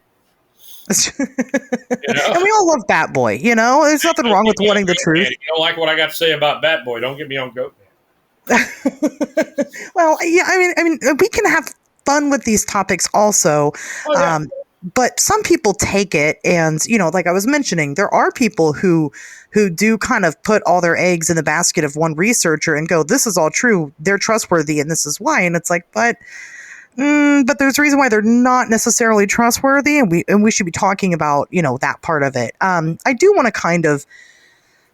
You know, And we all love Bat Boy, you know? There's nothing wrong with wanting the truth. If you don't like what I got to say about Bat Boy, don't get me on Goat Man. Well, yeah, I mean, we can have fun with these topics also. Oh, yeah. But some people take it, and like I was mentioning, there are people who do kind of put all their eggs in the basket of one researcher and go, "This is all true. They're trustworthy, and this is why." And it's like, but there's a reason why they're not necessarily trustworthy, and we should be talking about that part of it. I do want to kind of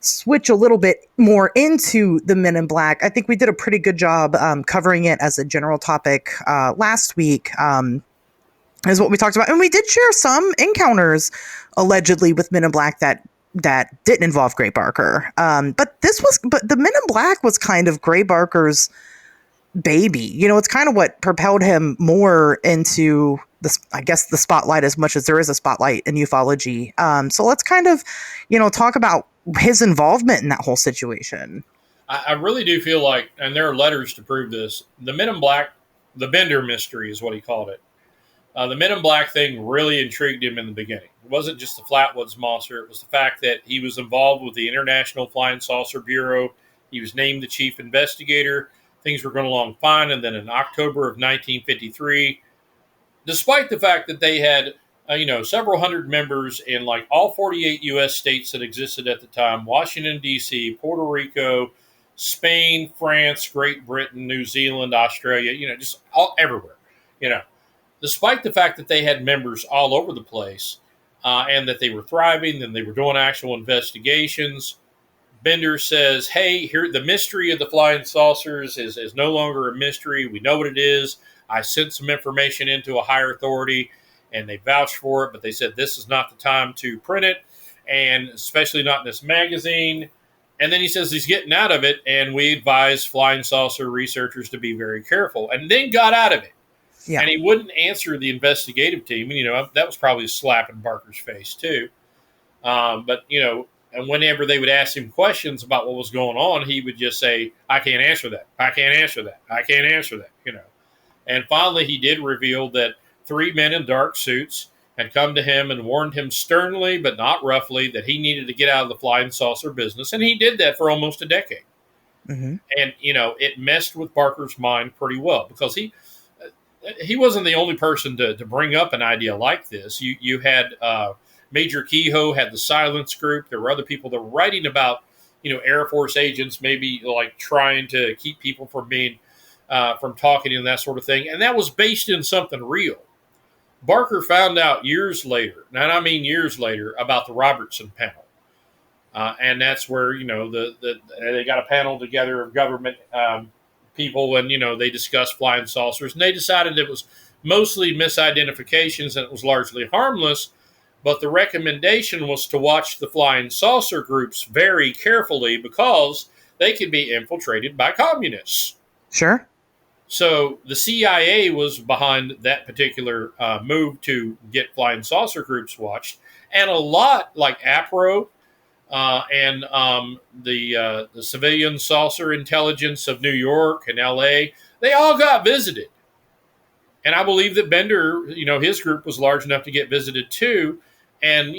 switch a little bit more into the Men in Black. I think we did a pretty good job covering it as a general topic last week. Is what we talked about, and we did share some encounters allegedly with Men in Black that didn't involve Gray Barker. But the Men in Black was kind of Gray Barker's baby. It's kind of what propelled him more into the spotlight, as much as there is a spotlight in ufology. So let's kind of, talk about his involvement in that whole situation. I really do feel like, and there are letters to prove this, the Men in Black, the Bender mystery is what he called it. The Men in Black thing really intrigued him in the beginning. It wasn't just the Flatwoods monster. It was the fact that he was involved with the International Flying Saucer Bureau. He was named the chief investigator. Things were going along fine. And then in October of 1953, despite the fact that they had, several hundred members in like all 48 U.S. states that existed at the time, Washington, D.C., Puerto Rico, Spain, France, Great Britain, New Zealand, Australia, just all everywhere, Despite the fact that they had members all over the place and that they were thriving and they were doing actual investigations, Bender says, hey, here the mystery of the flying saucers is no longer a mystery. We know what it is. I sent some information into a higher authority, and they vouched for it, but they said this is not the time to print it, and especially not in this magazine. And then he says he's getting out of it, and we advise flying saucer researchers to be very careful, and then got out of it. Yeah. And he wouldn't answer the investigative team. And, that was probably a slap in Barker's face, too. But, and whenever they would ask him questions about what was going on, he would just say, I can't answer that. I can't answer that. I can't answer that, And finally, he did reveal that 3 men in dark suits had come to him and warned him sternly, but not roughly, that he needed to get out of the flying saucer business. And he did that for almost a decade. Mm-hmm. And, it messed with Barker's mind pretty well, because he wasn't the only person to bring up an idea like this. You had Major Kehoe had the Silence Group. There were other people that were writing about, Air Force agents maybe like trying to keep people from being from talking and that sort of thing. And that was based in something real. Barker found out years later, and I mean years later, about the Robertson panel. And that's where, they got a panel together of government people, and they discussed flying saucers, and they decided it was mostly misidentifications and it was largely harmless, but the recommendation was to watch the flying saucer groups very carefully because they could be infiltrated by communists. Sure. So the CIA was behind that particular move to get flying saucer groups watched, and a lot like APRO and the Civilian Saucer Intelligence of New York and L.A., they all got visited. And I believe that Bender, his group was large enough to get visited too. And,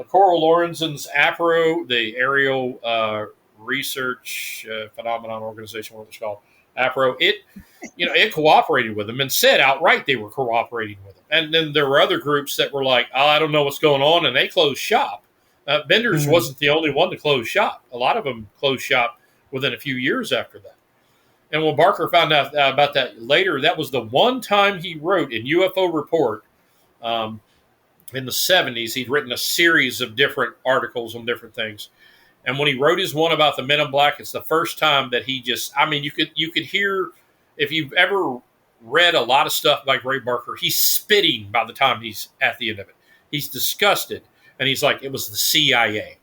Coral Lorenzen's APRO, the Aerial Research Phenomenon Organization, what it was called, APRO, it cooperated with them and said outright they were cooperating with them. And then there were other groups that were like, I don't know what's going on, and they closed shop. Bender's wasn't the only one to close shop. A lot of them closed shop within a few years after that. And when Barker found out about that later, that was the one time he wrote in UFO Report in the 70s. He'd written a series of different articles on different things. And when he wrote his one about the Men in Black, it's the first time that he just, you could hear, if you've ever read a lot of stuff by Gray Barker, he's spitting by the time he's at the end of it. He's disgusted. And he's like, it was the CIA.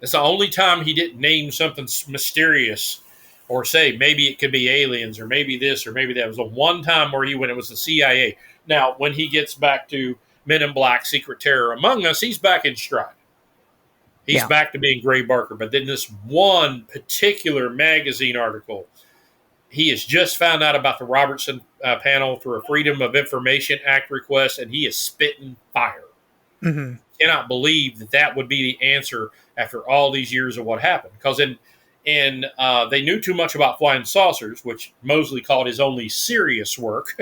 It's the only time he didn't name something mysterious or say maybe it could be aliens or maybe this or maybe that. It was the one time where he went, it was the CIA. Now, when he gets back to Men in Black, Secret Terror Among Us, he's back in stride. He's back to being Gray Barker. But then this one particular magazine article, he has just found out about the Robertson panel through a Freedom of Information Act request, and he is spitting fire. Mm-hmm. Cannot believe that would be the answer after all these years of what happened. Because they knew too much about flying saucers, which Moseley called his only serious work.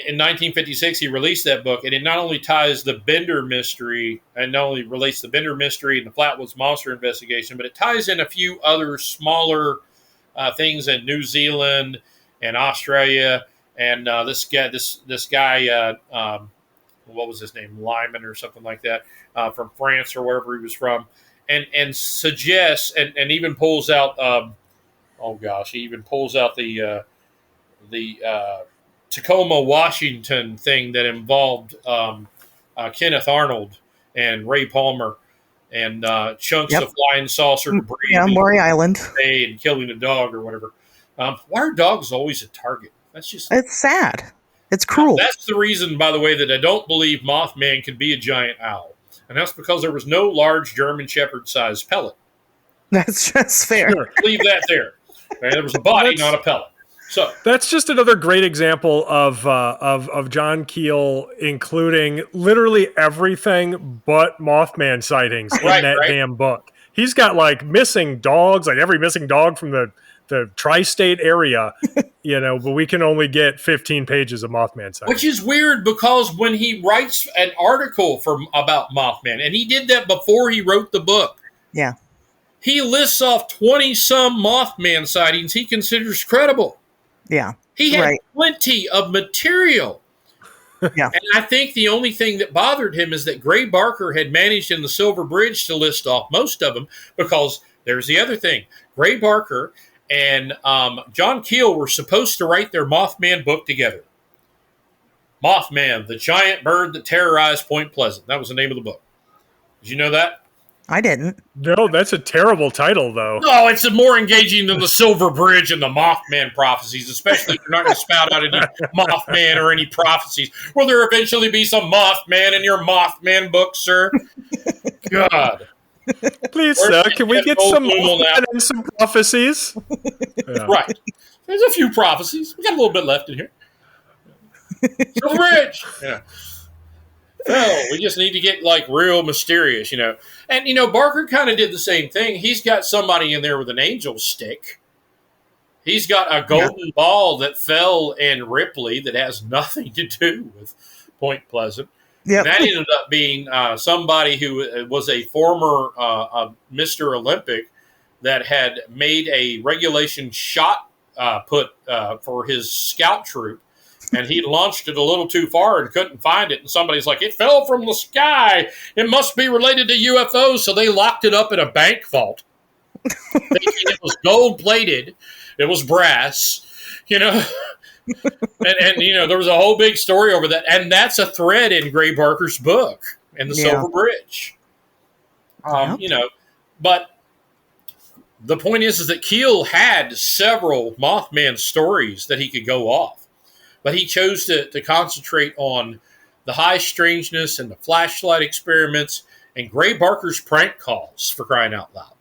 In 1956, he released that book, and it not only ties the Bender mystery, and not only relates the Bender mystery and the Flatwoods Monster investigation, but it ties in a few other smaller things in New Zealand and Australia. And this guy, what was his name, Lyman or something like that, from France or wherever he was from, and suggests and even pulls out. He even pulls out the Tacoma, Washington thing that involved Kenneth Arnold and Ray Palmer and chunks of flying saucer debris. Yeah, Maury Island. And killing a dog or whatever. Why are dogs always a target? It's sad. It's cruel. That's the reason, by the way, that I don't believe Mothman could be a giant owl. And that's because there was no large German Shepherd-sized pellet. That's just fair. Sure. Leave that there. Okay, there was a body, not a pellet. So that's just another great example of John Keel including literally everything but Mothman sightings in that damn book. He's got like missing dogs, like every missing dog from the tri-state area, but we can only get 15 pages of Mothman sightings. Which is weird because when he writes an article about Mothman, and he did that before he wrote the book. Yeah. He lists off 20-some Mothman sightings he considers credible. Yeah. He had plenty of material. Yeah. And I think the only thing that bothered him is that Gray Barker had managed in the Silver Bridge to list off most of them, because there's the other thing. Gray Barker and John Keel were supposed to write their Mothman book together. Mothman, the giant bird that terrorized Point Pleasant. That was the name of the book. Did you know that? I didn't. No, that's a terrible title, though. No, it's more engaging than the Silver Bridge and the Mothman prophecies, especially if you're not going to spout out any Mothman or any prophecies. Will there eventually be some Mothman in your Mothman book, sir? God. Please, sir, can we get some Mothman and some prophecies? Yeah. Right. There's a few prophecies. We got a little bit left in here. Silver Bridge. Yeah. Well, we just need to get like real mysterious, And, Barker kind of did the same thing. He's got somebody in there with an angel stick. He's got a golden ball that fell in Ripley that has nothing to do with Point Pleasant. Yep. And that ended up being somebody who was a former Mr. Olympic that had made a regulation shot put for his scout troop. And he launched it a little too far and couldn't find it. And somebody's like, it fell from the sky. It must be related to UFOs. So they locked it up in a bank vault. Thinking it was gold-plated. It was brass, And there was a whole big story over that. And that's a thread in Gray Barker's book, in the Silver Bridge. But the point is that Keel had several Mothman stories that he could go off. But he chose to concentrate on the high strangeness and the flashlight experiments and Gray Barker's prank calls, for crying out loud.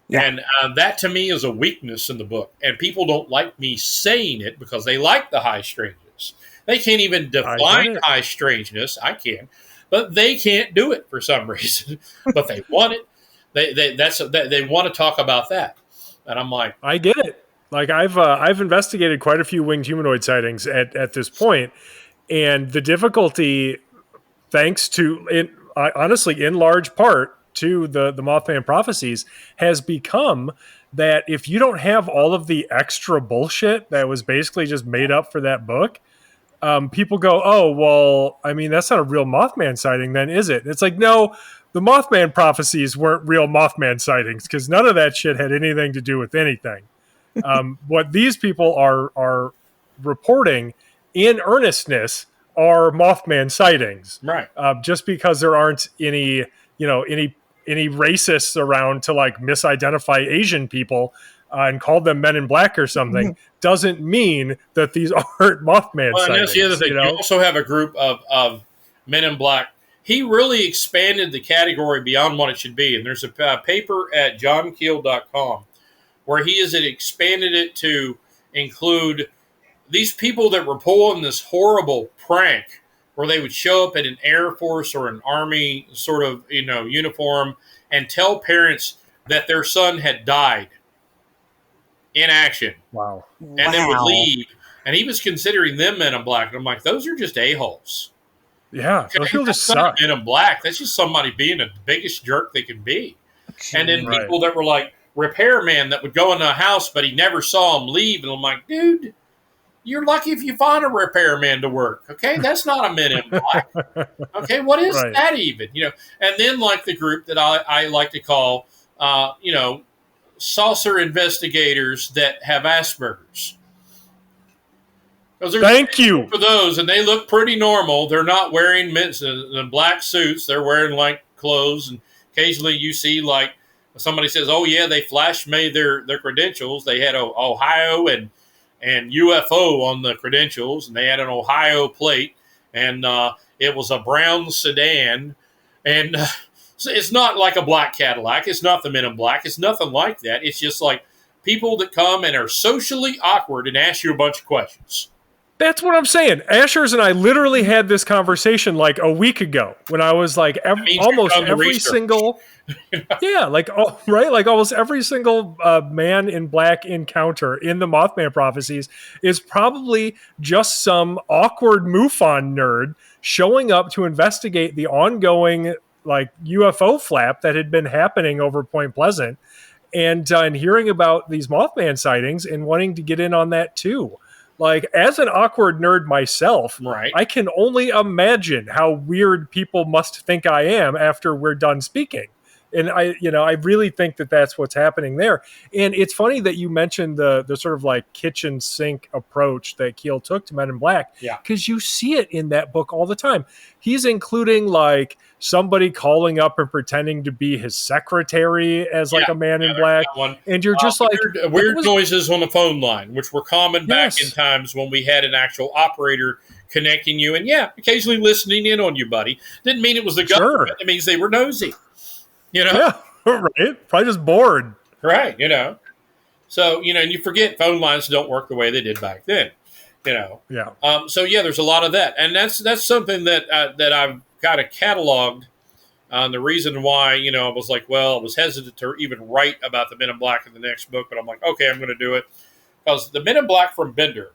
Yeah. And that, to me, is a weakness in the book. And people don't like me saying it because they like the high strangeness. They can't even define high strangeness. I can. But they can't do it for some reason. But they want it. They want to talk about that. And I'm like, I get it. Like I've investigated quite a few winged humanoid sightings at this point, and the difficulty, thanks to honestly in large part to the Mothman prophecies, has become that if you don't have all of the extra bullshit that was basically just made up for that book, people go, oh well, I mean that's not a real Mothman sighting, then is it? It's like, no, the Mothman prophecies weren't real Mothman sightings because none of that shit had anything to do with anything. What these people are reporting in earnestness are Mothman sightings, right? Just because there aren't any racists around to like misidentify Asian people and call them Men in Black or something doesn't mean that these aren't Mothman sightings. And that's the other thing. You also have a group of Men in Black he really expanded the category beyond what it should be. And there's a paper at johnkeel.com where he has expanded it to include these people that were pulling this horrible prank where they would show up at an Air Force or an Army sort of, uniform and tell parents that their son had died in action. Wow. And then would leave. And he was considering them Men in Black. And I'm like, those are just a-holes. Yeah. Those people just suck. Men in Black. That's just somebody being the biggest jerk they can be. And then people that were like repairman that would go in the house, but he never saw him leave. And I'm like, dude, you're lucky if you find a repairman to work. Okay. That's not a Men in Black. Okay. What is that even? And then like the group that I like to call, saucer investigators that have Asperger's. Thank you for those, and they look pretty normal. They're not wearing black suits. They're wearing like clothes, and occasionally you see like somebody says, "Oh yeah, they flashed me their credentials. They had Ohio and UFO on the credentials, and they had an Ohio plate, and it was a brown sedan, and so it's not like a black Cadillac. It's not the Men in Black. It's nothing like that. It's just like people that come and are socially awkward and ask you a bunch of questions." That's what I'm saying. Asherz and I literally had this conversation like a week ago when I was like almost every single, like almost every single Man in Black encounter in the Mothman prophecies is probably just some awkward MUFON nerd showing up to investigate the ongoing like UFO flap that had been happening over Point Pleasant, and hearing about these Mothman sightings and wanting to get in on that too. Like, as an awkward nerd myself, I can only imagine how weird people must think I am after we're done speaking. And I really think that that's what's happening there. And it's funny that you mentioned the sort of like kitchen sink approach that Keel took to Men in Black. Yeah. Because you see it in that book all the time. He's including like somebody calling up and pretending to be his secretary as like a Man in Black. And you're just like weird noises on the phone line, which were common back in times when we had an actual operator connecting you. And occasionally listening in on you, buddy. Didn't mean it was the government. It means they were nosy. Yeah, right. Probably just bored. Right, So, and you forget phone lines don't work the way they did back then, Yeah. There's a lot of that. And that's something that I've got cataloged. The reason why, I was like, I was hesitant to even write about the Men in Black in the next book, but I'm like, okay, I'm going to do it. Because the Men in Black from Bender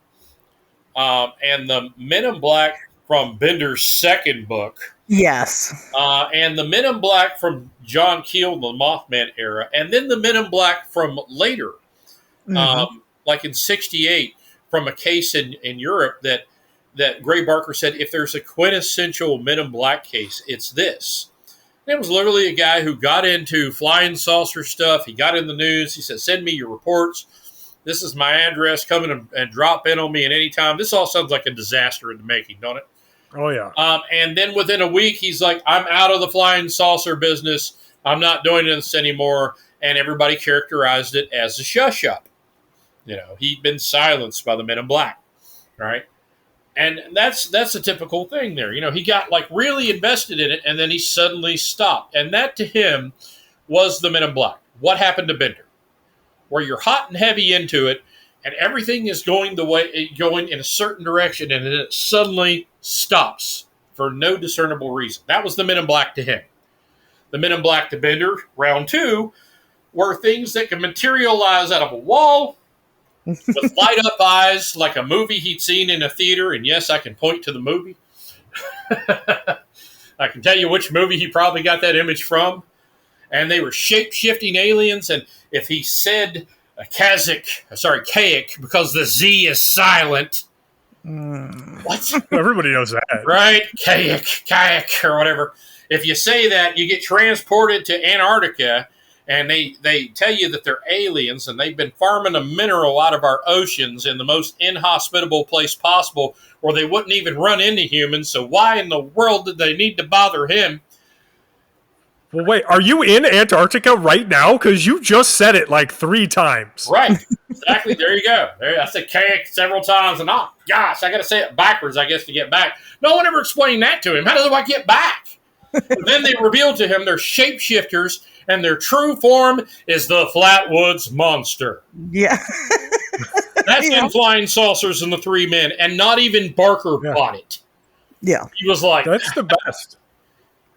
and the Men in Black from Bender's second book. Yes. And the Men in Black from John Keel, the Mothman era, and then the Men in Black from later, like in '68, from a case in Europe that Gray Barker said, if there's a quintessential Men in Black case, it's this. And it was literally a guy who got into flying saucer stuff. He got in the news. He said, send me your reports. This is my address. Come in and drop in on me at any time. This all sounds like a disaster in the making, don't it? Oh, yeah. And then within a week, he's like, I'm out of the flying saucer business. I'm not doing this anymore. And everybody characterized it as a shush up. He'd been silenced by the Men in Black, right? And that's a typical thing there. He got like really invested in it, and then he suddenly stopped. And that to him was the Men in Black. What happened to Bender? Where you're hot and heavy into it, and everything is going in a certain direction, and then it suddenly stops for no discernible reason. That was the Men in Black to him. The Men in Black to Bender, round two, were things that could materialize out of a wall with light up eyes, like a movie he'd seen in a theater. And yes, I can point to the movie. I can tell you which movie he probably got that image from. And they were shape-shifting aliens. And if he said Kayak, because the Z is silent. What? Everybody knows that. Right? Kayak, or whatever. If you say that, you get transported to Antarctica, and they tell you that they're aliens, and they've been farming a mineral out of our oceans in the most inhospitable place possible, where they wouldn't even run into humans, so why in the world did they need to bother him? Well, wait, are you in Antarctica right now? Because you just said it like 3 times. Right. Exactly. There you go. I said kayak several times, and gosh, I got to say it backwards, I guess, to get back. No one ever explained that to him. How do I get back? But then they reveal to him they're shapeshifters, and their true form is the Flatwoods Monster. Yeah. That's in Flying Saucers and the Three Men, and not even Barker bought it. Yeah. He was like, That's the best.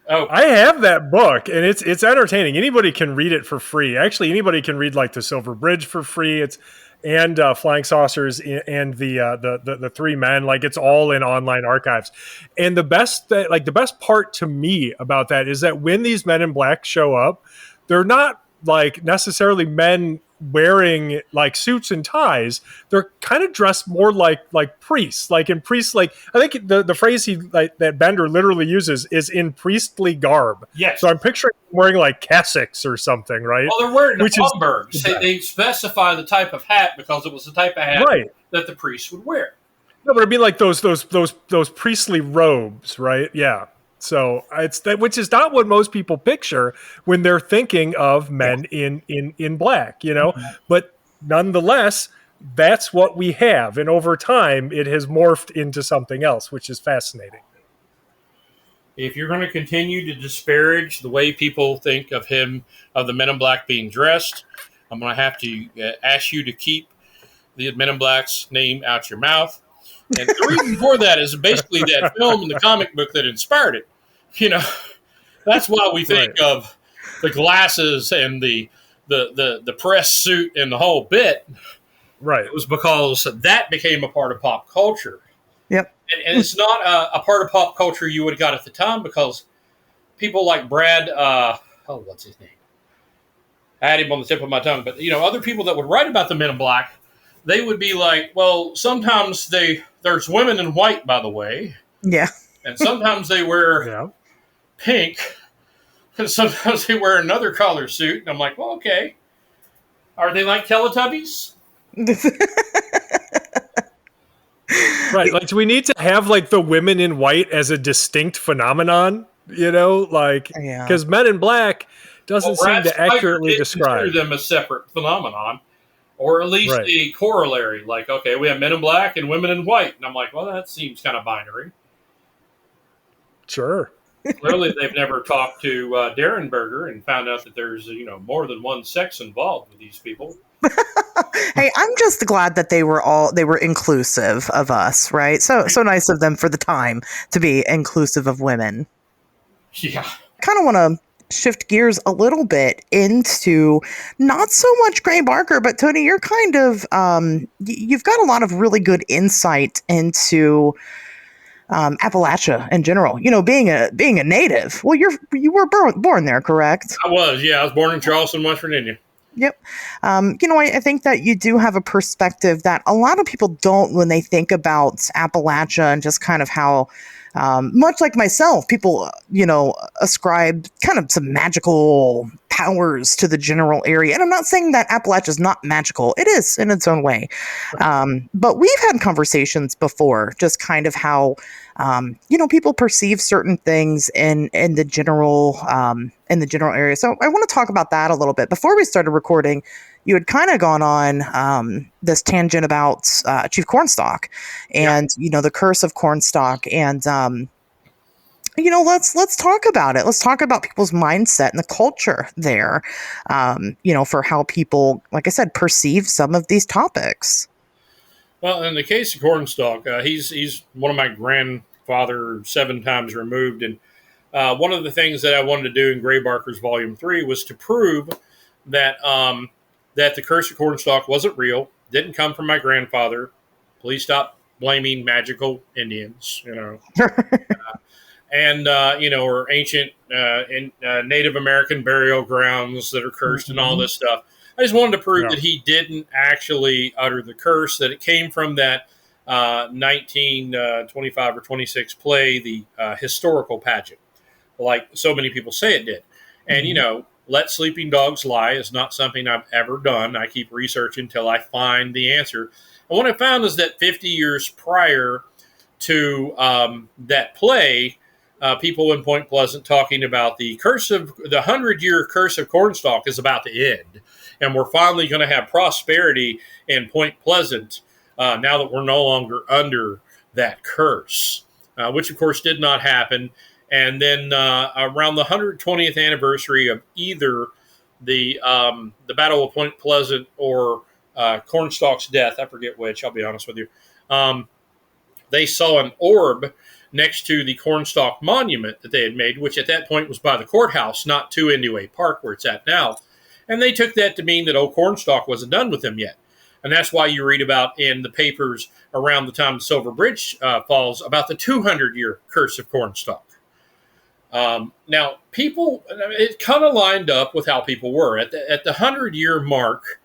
Oh, I have that book, and it's entertaining. Anybody can read it for free. Actually, anybody can read like the Silver Bridge for free. And Flying Saucers and the Three Men. Like, it's all in online archives. And the best part to me about that is that when these men in black show up, they're not like necessarily men wearing like suits and ties. They're kind of dressed more like priests. Like in priests, like I think the phrase that Bender literally uses is in priestly garb. yes. So I'm picturing them wearing like cassocks or something, right? Well, they're wearing Which is- Homburgs. They specify the type of hat because it was the type of hat Right. that the priest would wear. No, but I mean like those priestly robes, right? Yeah. So it's that, which is not what most people picture when they're thinking of men in black, you know. But nonetheless, that's what we have, and over time, it has morphed into something else, which is fascinating. If you're going to continue to disparage the way people think of the Men in Black being dressed, I'm going to have to ask you to keep the Men in Black's name out your mouth. And the reason for that is basically that film and the comic book that inspired it. You know, that's why we think of the glasses and the press suit and the whole bit. Right. It was because that became a part of pop culture. Yep. And it's not a part of pop culture you would have got at the time because people like Brad, what's his name? I had him on the tip of my tongue. But, you know, other people that would write about the Men in Black, they would be like, well, sometimes there's women in white, by the way. Yeah. And sometimes they wear pink. And sometimes they wear another color suit. And I'm like, well, okay. Are they like Teletubbies? Right. Like, do we need to have like the women in white as a distinct phenomenon? You know, like, because Men in Black doesn't seem to accurately describe. Consider them a separate phenomenon, or at least a corollary. Like, okay, we have Men in Black and women in white, and I'm like, well, that seems kind of binary. Sure. Clearly, they've never talked to Darren Berger and found out that there's more than one sex involved with these people. Hey, I'm just glad that they were inclusive of us, right? So nice of them for the time to be inclusive of women. Yeah. Kind of want to shift gears a little bit into not so much Gray Barker, but Tony, you're kind of you've got a lot of really good insight into Appalachia in general. You know, being a native. Well, you were born there, correct? I was. Yeah, I was born in Charleston, West Virginia. Yep. I think that you do have a perspective that a lot of people don't when they think about Appalachia and just kind of how, much like myself, people, ascribe kind of some magical powers to the general area. And I'm not saying that Appalachia is not magical. It is in its own way. But we've had conversations before, just kind of how, people perceive certain things in the general area. So I want to talk about that a little bit. Before we started recording, you had kind of gone on this tangent about Chief Cornstalk and, the curse of Cornstalk. And, let's talk about it. Let's talk about people's mindset and the culture there, for how people, like I said, perceive some of these topics. Well, in the case of Cornstalk, he's one of my grandfather 7 times removed. And one of the things that I wanted to do in Gray Barker's Volume 3 was to prove that that the curse of Cornstalk wasn't real, didn't come from my grandfather. Please stop blaming magical Indians, or ancient Native American burial grounds that are cursed and all this stuff. I just wanted to prove that he didn't actually utter the curse, that it came from that 1925 or 26 play, the historical pageant, like so many people say it did. And, let sleeping dogs lie is not something I've ever done. I keep researching until I find the answer. And what I found is that 50 years prior to that play, people in Point Pleasant talking about the 100-year curse of Cornstalk is about to end. And we're finally going to have prosperity in Point Pleasant now that we're no longer under that curse, which, of course, did not happen. And then around the 120th anniversary of either the Battle of Point Pleasant or Cornstalk's death, I forget which, I'll be honest with you, they saw an orb next to the Cornstalk monument that they had made, which at that point was by the courthouse, not too into a park where it's at now. And they took that to mean that old Cornstalk wasn't done with him yet. And that's why you read about in the papers around the time the Silver Bridge falls about the 200-year curse of Cornstalk. Now, people, it kind of lined up with how people were. At the 100-year mark,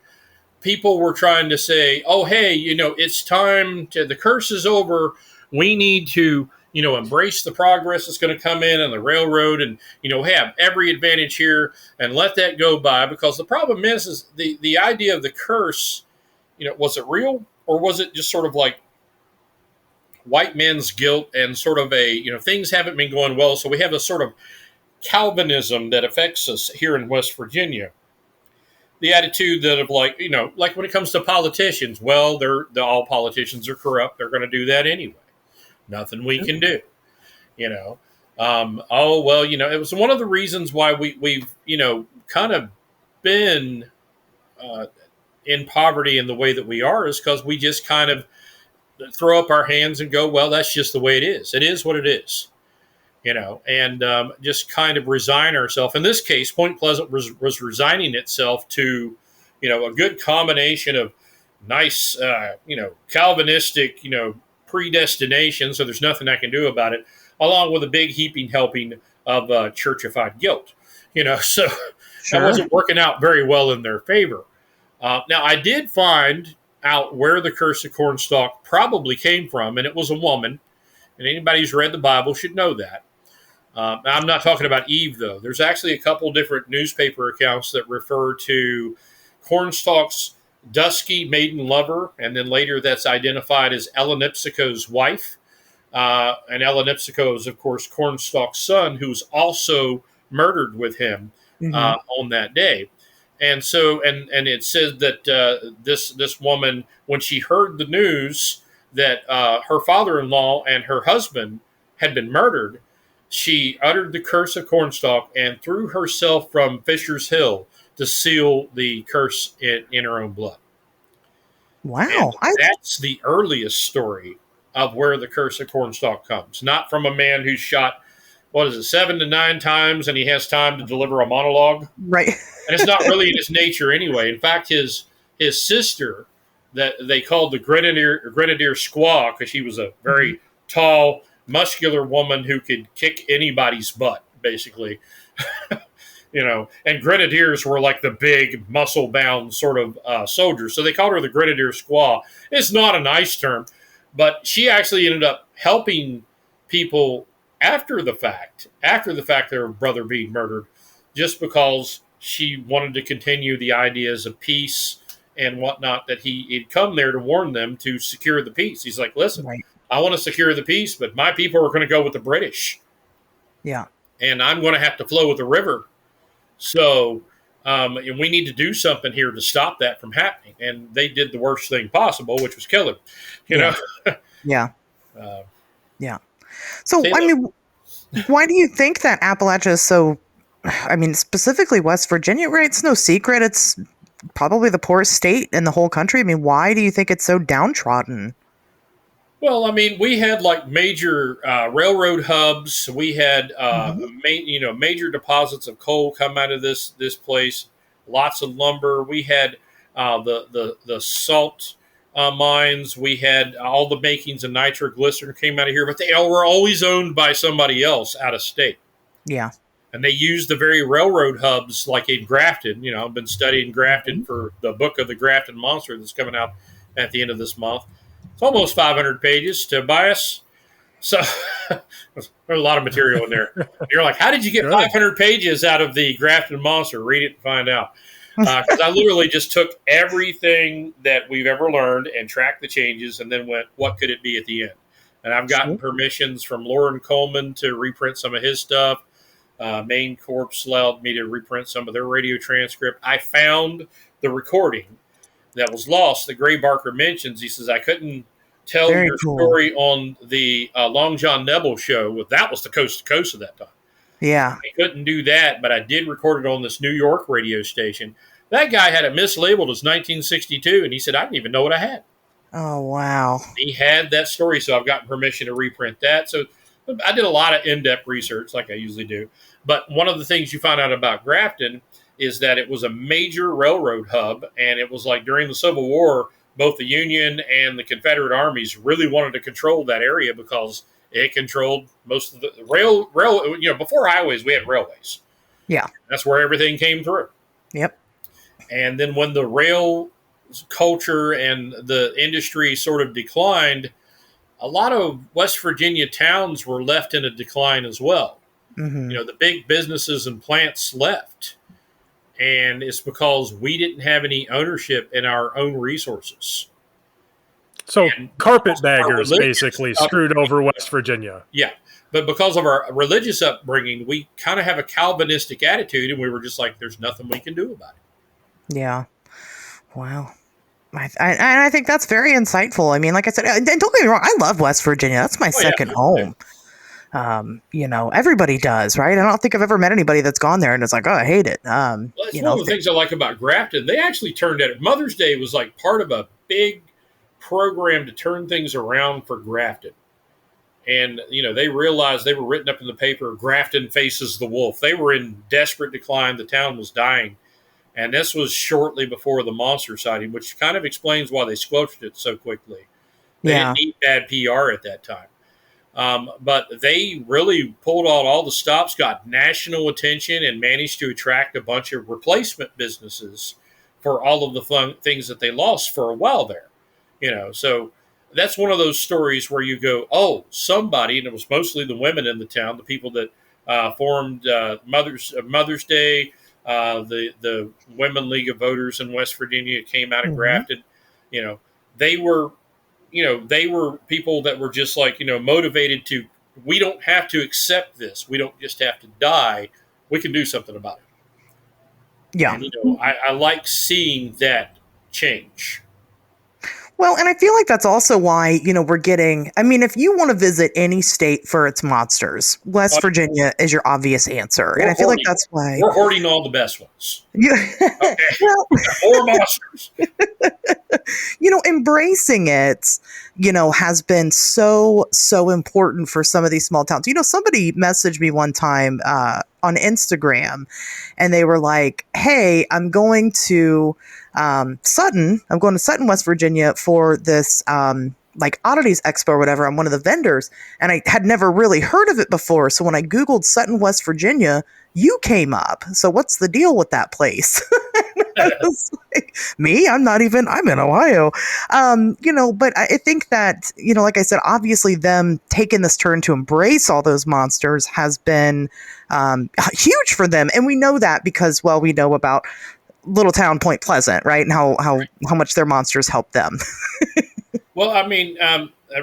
people were trying to say, oh, hey, it's time the curse is over. We need to, embrace the progress that's going to come in on the railroad and, have every advantage here and let that go by. Because the problem is the idea of the curse, was it real or was it just sort of like white men's guilt and sort of a, things haven't been going well. So we have a sort of Calvinism that affects us here in West Virginia. The attitude that of like when it comes to politicians, well, all politicians are corrupt. They're going to do that anyway. Nothing we can do, it was one of the reasons why we've, kind of been in poverty in the way that we are is because we just kind of throw up our hands and go, well, that's just the way it is. It is what it is, and just kind of resign ourselves. In this case, Point Pleasant was resigning itself to, a good combination of nice, Calvinistic, predestination. So there's nothing I can do about it, along with a big heaping helping of churchified guilt, so Sure. that wasn't working out very well in their favor. Now, I did find out where the curse of Cornstalk probably came from, and it was a woman. And anybody who's read the Bible should know that. I'm not talking about Eve, though. There's actually a couple different newspaper accounts that refer to Cornstalk's dusky maiden lover, and then later that's identified as Elenipsico's wife. And Elenipsico is, of course, Cornstalk's son, who was also murdered with him on that day. And so, and it says that this woman, when she heard the news that her father-in-law and her husband had been murdered, she uttered the curse of Cornstalk and threw herself from Fisher's Hill to seal the curse in her own blood. Wow. And that's the earliest story of where the curse of Cornstalk comes. Not from a man who's shot, 7 to 9 times, and he has time to deliver a monologue. Right. And it's not really in his nature anyway. In fact, his sister, that they called the Grenadier Squaw, because she was a very tall, muscular woman who could kick anybody's butt, basically. And grenadiers were like the big, muscle-bound sort of soldiers. So they called her the Grenadier Squaw. It's not a nice term, but she actually ended up helping people after the fact of her brother being murdered, just because she wanted to continue the ideas of peace and whatnot, that he'd come there to warn them to secure the peace. He's like, listen, Right. I want to secure the peace, but my people are going to go with the British. Yeah. And I'm going to have to flow with the river. So and we need to do something here to stop that from happening. And they did the worst thing possible, which was kill him. Yeah. Yeah. Yeah. So, Say I that. mean, why do you think that Appalachia is so, specifically West Virginia, right? It's no secret. It's probably the poorest state in the whole country. I mean, why do you think it's so downtrodden? Well, I mean, we had like major railroad hubs. We had major deposits of coal come out of this place. Lots of lumber. We had the salt mines. We had all the makings of nitroglycerin came out of here, but they were always owned by somebody else out of state. Yeah. And they used the very railroad hubs, like in Grafton. I've been studying Grafton for the book of the Grafton Monster that's coming out at the end of this month. It's almost 500 pages, Tobias. So there's a lot of material in there. You're like, how did you get 500 pages out of the Grafton Monster? Read it and find out. Because I literally just took everything that we've ever learned and tracked the changes and then went, what could it be at the end? And I've gotten permissions from Lauren Coleman to reprint some of his stuff. Maine Corps allowed me to reprint some of their radio transcript. I found the recording that was lost that Gray Barker mentions. He says, I couldn't tell Very your cool. story on the Long John Nebel show. That was the coast to coast at that time. Yeah. I couldn't do that, but I did record it on this New York radio station. That guy had it mislabeled as 1962, and he said, I didn't even know what I had. Oh, wow. He had that story, so I've gotten permission to reprint that. So I did a lot of in-depth research, like I usually do. But one of the things you find out about Grafton is that it was a major railroad hub, and it was like during the Civil War, both the Union and the Confederate armies really wanted to control that area because it controlled most of the rail. Before highways, we had railways. Yeah. That's where everything came through. Yep. And then when the rail culture and the industry sort of declined, a lot of West Virginia towns were left in a decline as well. Mm-hmm. The big businesses and plants left. And it's because we didn't have any ownership in our own resources. So And carpetbaggers basically screwed over West Virginia. Yeah. But because of our religious upbringing, we kind of have a Calvinistic attitude, and we were just like, there's nothing we can do about it. Yeah. Wow. I think that's very insightful. I mean, like I said, and don't get me wrong, I love West Virginia. That's my second home. Everybody does, right? I don't think I've ever met anybody that's gone there and it's like, oh, I hate it. Well, that's one of the things I like about Grafton. They actually turned at it. Mother's Day was like part of a big program to turn things around for Grafton. And, they realized they were written up in the paper, Grafton faces the wolf. They were in desperate decline. The town was dying. And this was shortly before the monster sighting, which kind of explains why they squelched it so quickly. They didn't need bad PR at that time. But they really pulled out all the stops, got national attention, and managed to attract a bunch of replacement businesses for all of the things that they lost for a while there. So that's one of those stories where you go, oh, somebody, and it was mostly the women in the town, the people that formed Mother's Day, the Women League of Voters in West Virginia came out of Grafton. They were people that were just like, motivated to, we don't have to accept this. We don't just have to die. We can do something about it. Yeah. And, I like seeing that change. Well, and I feel like that's also why, we're getting, if you want to visit any state for its monsters, West Virginia is your obvious answer. And I feel like that's why. We're hoarding all the best ones. Yeah. Okay. Well, More monsters. Embracing it, has been so important for some of these small towns. Somebody messaged me one time on Instagram and they were like, hey, I'm going to Sutton, West Virginia for this Oddities Expo or whatever. I'm one of the vendors and I had never really heard of it before. So when I Googled Sutton, West Virginia, you came up. So what's the deal with that place? I was like, me? I'm in Ohio. But I think that, like I said, obviously them taking this turn to embrace all those monsters has been huge for them. And we know that because, well, we know about little town Point Pleasant, right? And how much their monsters help them. Well,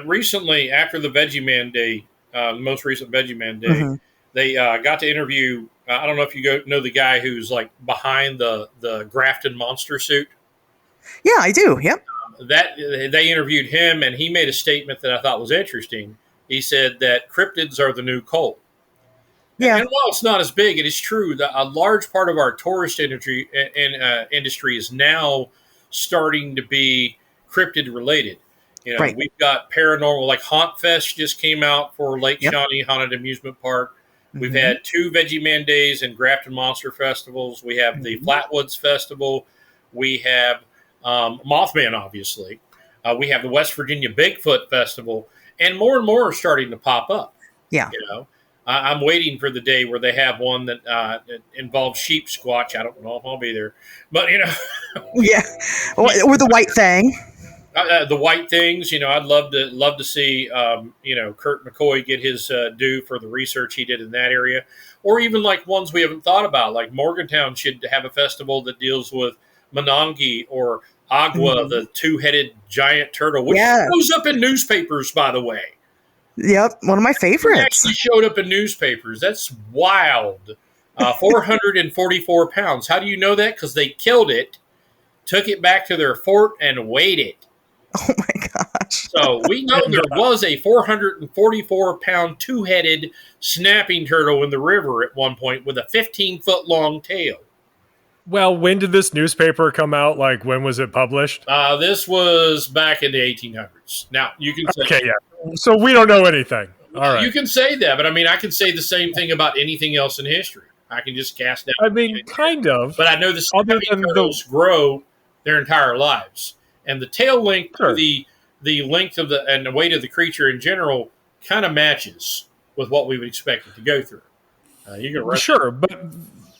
recently after the Veggie Man Day, the most recent Veggie Man Day, they got to interview, I don't know if you know the guy who's like behind the Grafton monster suit. Yeah, I do. Yep. They interviewed him and he made a statement that I thought was interesting. He said that cryptids are the new coal. Yeah. And while it's not as big, it is true that a large part of our tourist industry is now starting to be cryptid related. Right. We've got paranormal, like Haunt Fest just came out for Lake Shawnee Haunted Amusement Park. We've had 2 Veggie Man Days and Grafton Monster Festivals. We have the Flatwoods Festival. We have Mothman, obviously. We have the West Virginia Bigfoot Festival. And more are starting to pop up. Yeah. I'm waiting for the day where they have one that involves sheep squatch. I don't know if I'll be there. But, yeah. Or the white thing. The white things, I'd love to see, Kurt McCoy get his due for the research he did in that area, or even like ones we haven't thought about, like Morgantown should have a festival that deals with Monongi or Agua, the 2-headed giant turtle, which shows up in newspapers, by the way. Yep, one of my favorites. It actually showed up in newspapers. That's wild. 444 pounds. How do you know that? Because they killed it, took it back to their fort, and weighed it. Oh my God. gosh. So we know there was a 444-pound two-headed snapping turtle in the river at one point with a 15-foot-long tail. Well, when did this newspaper come out? Like, when was it published? This was back in the 1800s. Now, you can say... Okay, yeah. So we don't know anything. All right. You can say that, but I mean, I can say the same thing about anything else in history. I can just cast down... I mean, kind of. But I know the snapping turtles grow their entire lives. And the tail length to the length of and the weight of the creature in general kind of matches with what we would expect it to go through. You can sure, but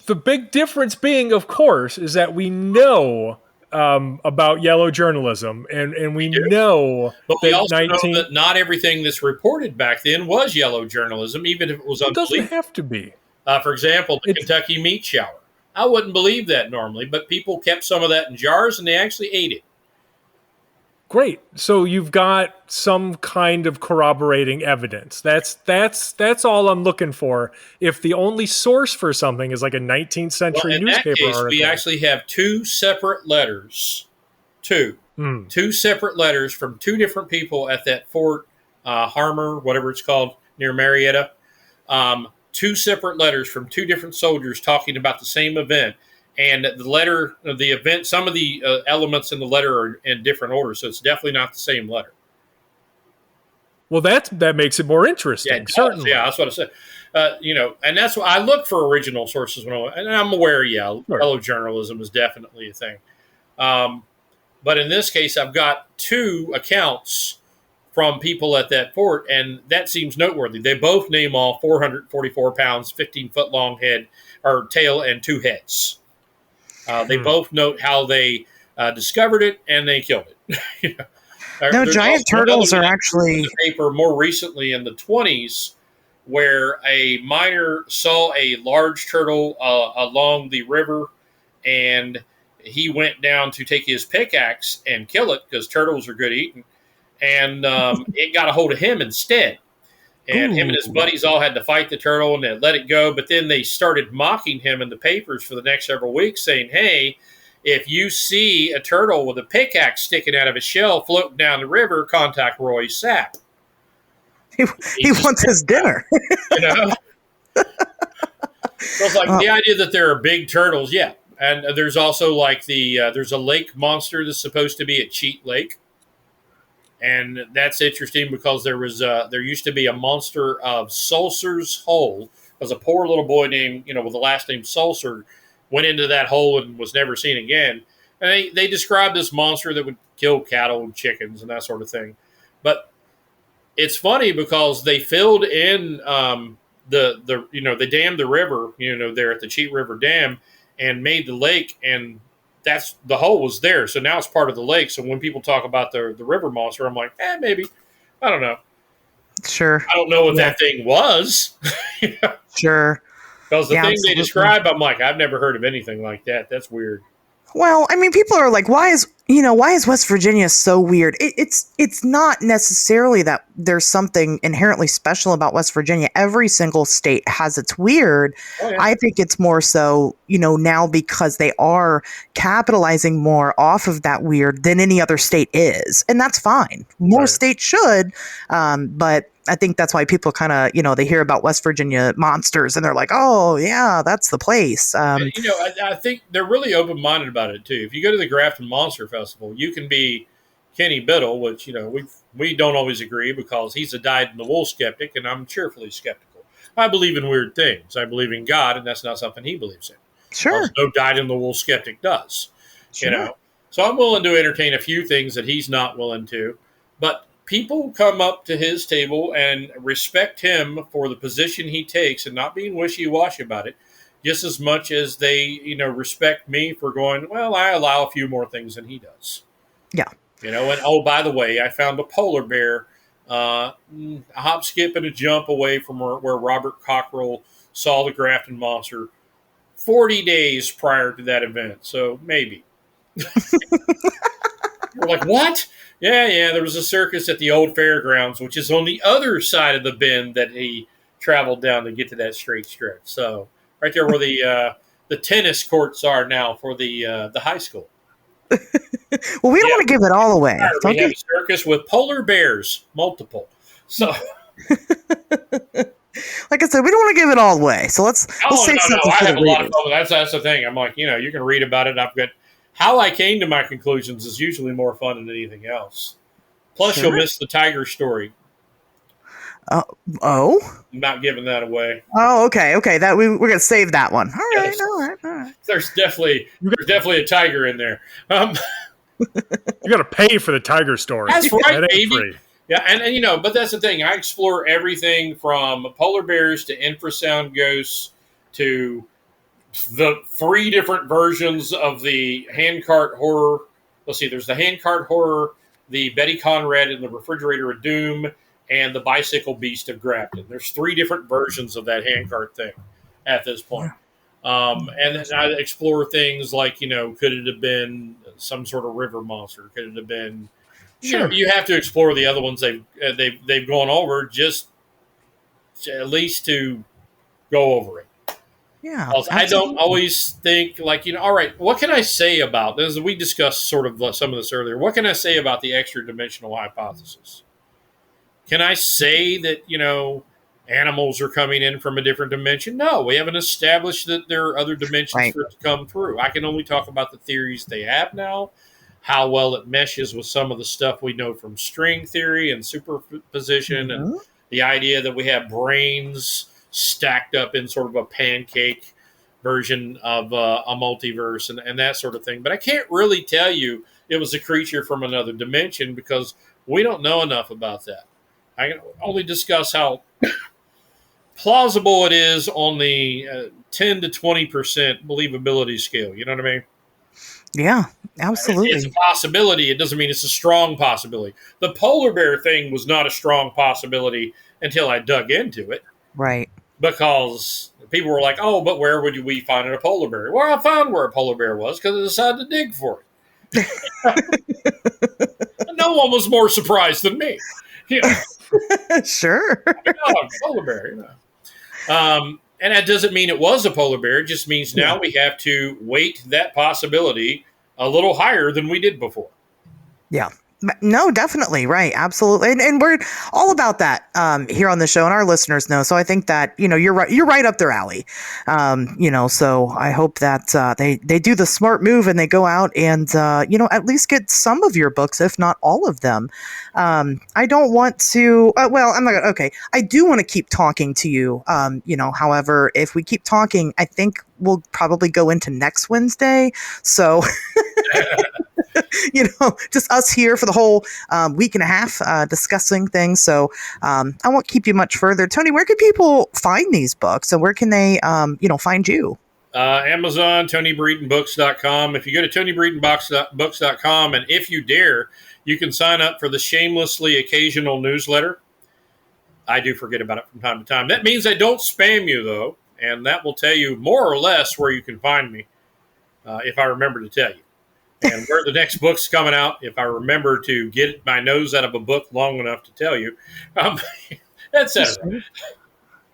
the big difference being, of course, is that we know about yellow journalism, and we know, but we also know that not everything that's reported back then was yellow journalism, even if it was unbelievable. It doesn't have to be. For example, the Kentucky meat shower. I wouldn't believe that normally, but people kept some of that in jars and they actually ate it. Great. So you've got some kind of corroborating evidence. That's all I'm looking for. If the only source for something is like a 19th century newspaper article. We actually have two separate letters. Two separate letters from two different people at that Fort Harmer, whatever it's called, near Marietta. Two separate letters from two different soldiers talking about the same event. And the event, some of the elements in the letter are in different orders, so it's definitely not the same letter. Well, that makes it more interesting. Certainly, yeah, that's what I said. And that's why I look for original sources and I'm aware, yellow journalism is definitely a thing. But in this case, I've got two accounts from people at that fort, and that seems noteworthy. They both name all 444 pounds, 15-foot long head or tail, and two heads. They both note how they discovered it and they killed it. No, giant turtles are actually... The paper more recently in the 1920s where a miner saw a large turtle along the river, and he went down to take his pickaxe and kill it because turtles are good eating, and it got a hold of him instead. And him and his buddies all had to fight the turtle, and they let it go. But then they started mocking him in the papers for the next several weeks, saying, hey, if you see a turtle with a pickaxe sticking out of a shell floating down the river, contact Roy Sapp. He wants his dinner. So it's like the idea that there are big turtles, yeah. And there's also like there's a lake monster that's supposed to be at Cheat Lake. And that's interesting because there used to be a monster of Sulcer's Hole. Because a poor little boy named, with the last name Sulcer went into that hole and was never seen again. And they described this monster that would kill cattle and chickens and that sort of thing. But it's funny because they filled in they dammed the river, there at the Cheat River Dam, and made the lake, and that's the hole was there. So now it's part of the lake. So when people talk about the river monster, I'm like, maybe. I don't know. Sure. I don't know what that thing was. Sure. Because the thing they describe, I'm like, I've never heard of anything like that. That's weird. Well, I mean, people are like, why is West Virginia so weird? It's not necessarily that there's something inherently special about West Virginia. Every single state has its weird. Oh, yeah. I think it's more so, now because they are capitalizing more off of that weird than any other state is. And that's fine. More states should. But I think that's why people kind of, they hear about West Virginia monsters and they're like, oh, yeah, that's the place. I think they're really open-minded about it, too. If you go to the Grafton Monster Festival, you can be Kenny Biddle, which, we don't always agree because he's a dyed-in-the-wool skeptic, and I'm cheerfully skeptical. I believe in weird things. I believe in God, and that's not something he believes in. Sure. No dyed-in-the-wool skeptic does. Sure. So I'm willing to entertain a few things that he's not willing to, but people come up to his table and respect him for the position he takes and not being wishy-washy about it, just as much as they, respect me for going, well, I allow a few more things than he does. Yeah. And oh, by the way, I found a polar bear a hop, skip, and a jump away from where Robert Cockrell saw the Grafton Monster 40 days prior to that event. So maybe. We're like, what? Yeah, there was a circus at the old fairgrounds, which is on the other side of the bend that he traveled down to get to that straight stretch. So right there where the tennis courts are now for the high school. Well, we don't want to give it all away. We have a circus with polar bears, multiple. So, like I said, we don't want to give it all away. So let's save something I for have the a lot of readers. fun. That's the thing. I'm like, you can read about it. I've got how I came to my conclusions is usually more fun than anything else. Plus, Sure. you'll miss the tiger story. Oh, I'm not giving that away. oh, okay. That we're gonna save that one. All right, Yes. all right. There's definitely a tiger in there. You got to pay for the tiger story. That's right, That ain't baby. free. Yeah, and but that's the thing. I explore everything from polar bears to infrasound ghosts to the 3 different versions of the handcart horror. Let's see, there's the handcart horror, the Betty Conrad in the refrigerator of doom, and the bicycle beast of Grafton. There's 3 different versions of that handcart thing at this point. And then I explore things like, could it have been some sort of river monster? Could it have been? Sure. You have to explore the other ones they've gone over just at least to go over it. Yeah. I don't always think all right, what can I say about this? We discussed sort of some of this earlier. What can I say about the extra dimensional hypothesis? Can I say that, animals are coming in from a different dimension? No, we haven't established that there are other dimensions for it to come through. I can only talk about the theories they have now, how well it meshes with some of the stuff we know from string theory and superposition, and the idea that we have brains stacked up in sort of a pancake version of a multiverse and that sort of thing. But I can't really tell you it was a creature from another dimension because we don't know enough about that. I can only discuss how plausible it is on the 10 to 20% believability scale. You know what I mean? Yeah, absolutely. It's a possibility. It doesn't mean it's a strong possibility. The polar bear thing was not a strong possibility until I dug into it. Right. Because people were like, oh, but where would we find a polar bear? Well, I found where a polar bear was because I decided to dig for it. No one was more surprised than me. Sure. Polar bear, and that doesn't mean it was a polar bear. It just means now we have to weight that possibility a little higher than we did before. Yeah. No, definitely. Right. Absolutely. And we're all about that here on the show, and our listeners know. So I think that, you're right. You're right up their alley. So I hope that they do the smart move and they go out and, at least get some of your books, if not all of them. I don't want to, I'm not going to, okay. I do want to keep talking to you. However, if we keep talking, I think we'll probably go into next Wednesday. So, just us here for the whole week and a half discussing things. So I won't keep you much further. Tony, where can people find these books and where can they, find you? Amazon, TonyBreedenBooks.com. If you go to TonyBreedenBooks.com, and if you dare, you can sign up for the Shamelessly Occasional newsletter. I do forget about it from time to time. That means I don't spam you, though, and that will tell you more or less where you can find me if I remember to tell you. And where the next book's coming out, if I remember to get my nose out of a book long enough to tell you, etc.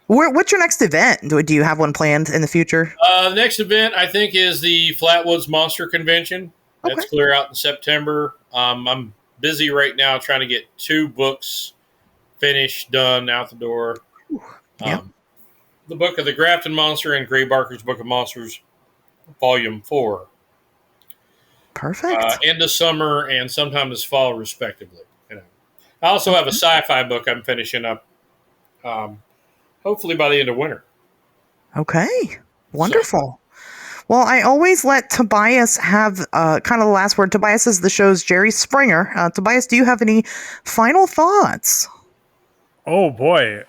What's your next event? Do you have one planned in the future? The next event, I think, is the Flatwoods Monster Convention. That's clear out in September. I'm busy right now trying to get 2 books finished, done, out the door. The Book of the Grafton Monster and Gray Barker's Book of Monsters, Volume 4. Perfect. End of summer and sometime this fall, respectively. I also have a sci-fi book I'm finishing up, hopefully by the end of winter. Okay, wonderful. Well, I always let Tobias have kind of the last word. Tobias is the show's Jerry Springer. Tobias, do you have any final thoughts? Oh, boy.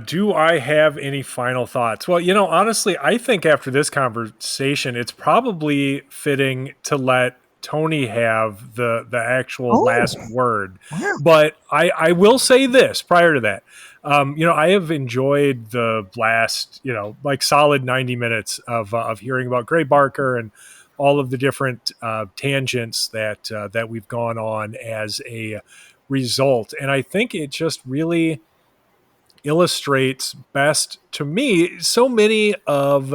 Do I have any final thoughts? Well, honestly, I think after this conversation, it's probably fitting to let Tony have the actual last word. Wow. But I will say this prior to that. I have enjoyed the last, solid 90 minutes of hearing about Gray Barker and all of the different tangents that we've gone on as a result. And I think it just really illustrates best to me so many of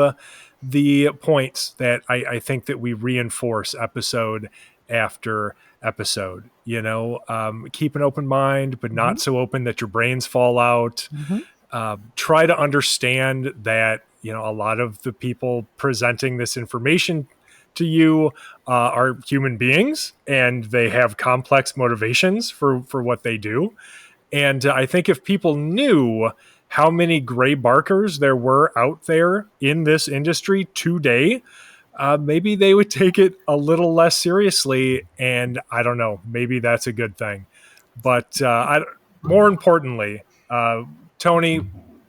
the points that I think that we reinforce episode after episode. Keep an open mind, but not so open that your brains fall out. Try to understand that, a lot of the people presenting this information to you are human beings, and they have complex motivations for what they do. And I think if people knew how many gray barkers there were out there in this industry today, maybe they would take it a little less seriously. And I don't know, maybe that's a good thing. But more importantly, Tony,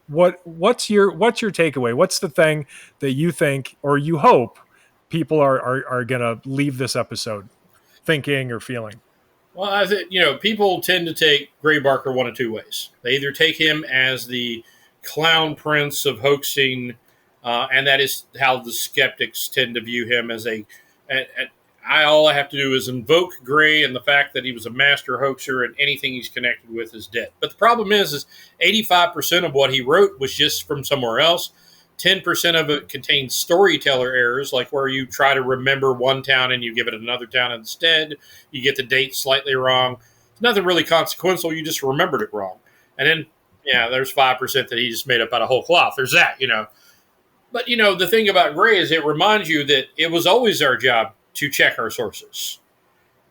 what's your takeaway? What's the thing that you think or you hope people are going to leave this episode thinking or feeling? Well, I think, people tend to take Gray Barker one of two ways. They either take him as the clown prince of hoaxing, and that is how the skeptics tend to view him as all I have to do is invoke Gray and the fact that he was a master hoaxer, and anything he's connected with is dead. But the problem is 85% of what he wrote was just from somewhere else. 10% of it contains storyteller errors, like where you try to remember one town and you give it another town instead. You get the date slightly wrong. It's nothing really consequential. You just remembered it wrong. And then, there's 5% that he just made up out of whole cloth. There's that, But, the thing about Gray is it reminds you that it was always our job to check our sources.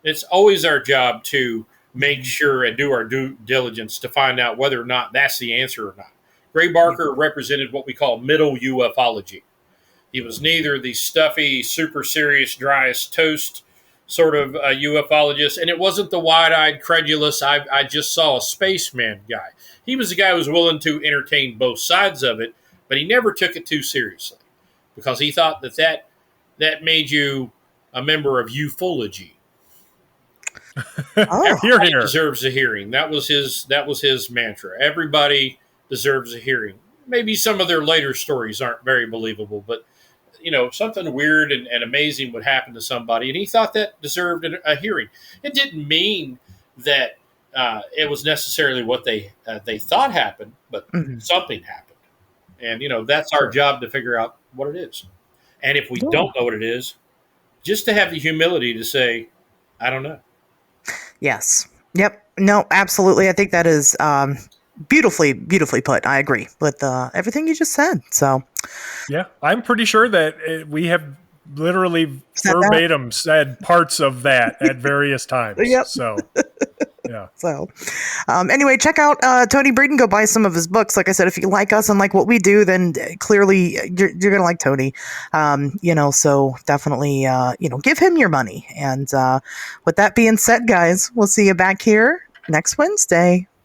It's always our job to make sure and do our due diligence to find out whether or not that's the answer or not. Gray Barker represented what we call middle ufology. He was neither the stuffy, super serious, dry as toast sort of ufologist, and it wasn't the wide-eyed, credulous, I just saw a spaceman guy. He was the guy who was willing to entertain both sides of it, but he never took it too seriously because he thought that made you a member of ufology. Everybody deserves a hearing. That was his mantra. Everybody deserves a hearing. Maybe some of their later stories aren't very believable, but something weird and amazing would happen to somebody, and he thought that deserved a hearing. It didn't mean that it was necessarily what they thought happened, but something happened, and that's our job to figure out what it is. And if we don't know what it is, just to have the humility to say, I don't know. Yes. Yep. No, absolutely. I think that is beautifully put. I agree with everything you just said. So, yeah, I'm pretty sure that we have literally verbatim said parts of that at various times. Yep. So, yeah. So, anyway, check out Tony Breeden. Go buy some of his books. Like I said, if you like us and like what we do, then clearly you're going to like Tony. So definitely, give him your money. And with that being said, guys, we'll see you back here next Wednesday.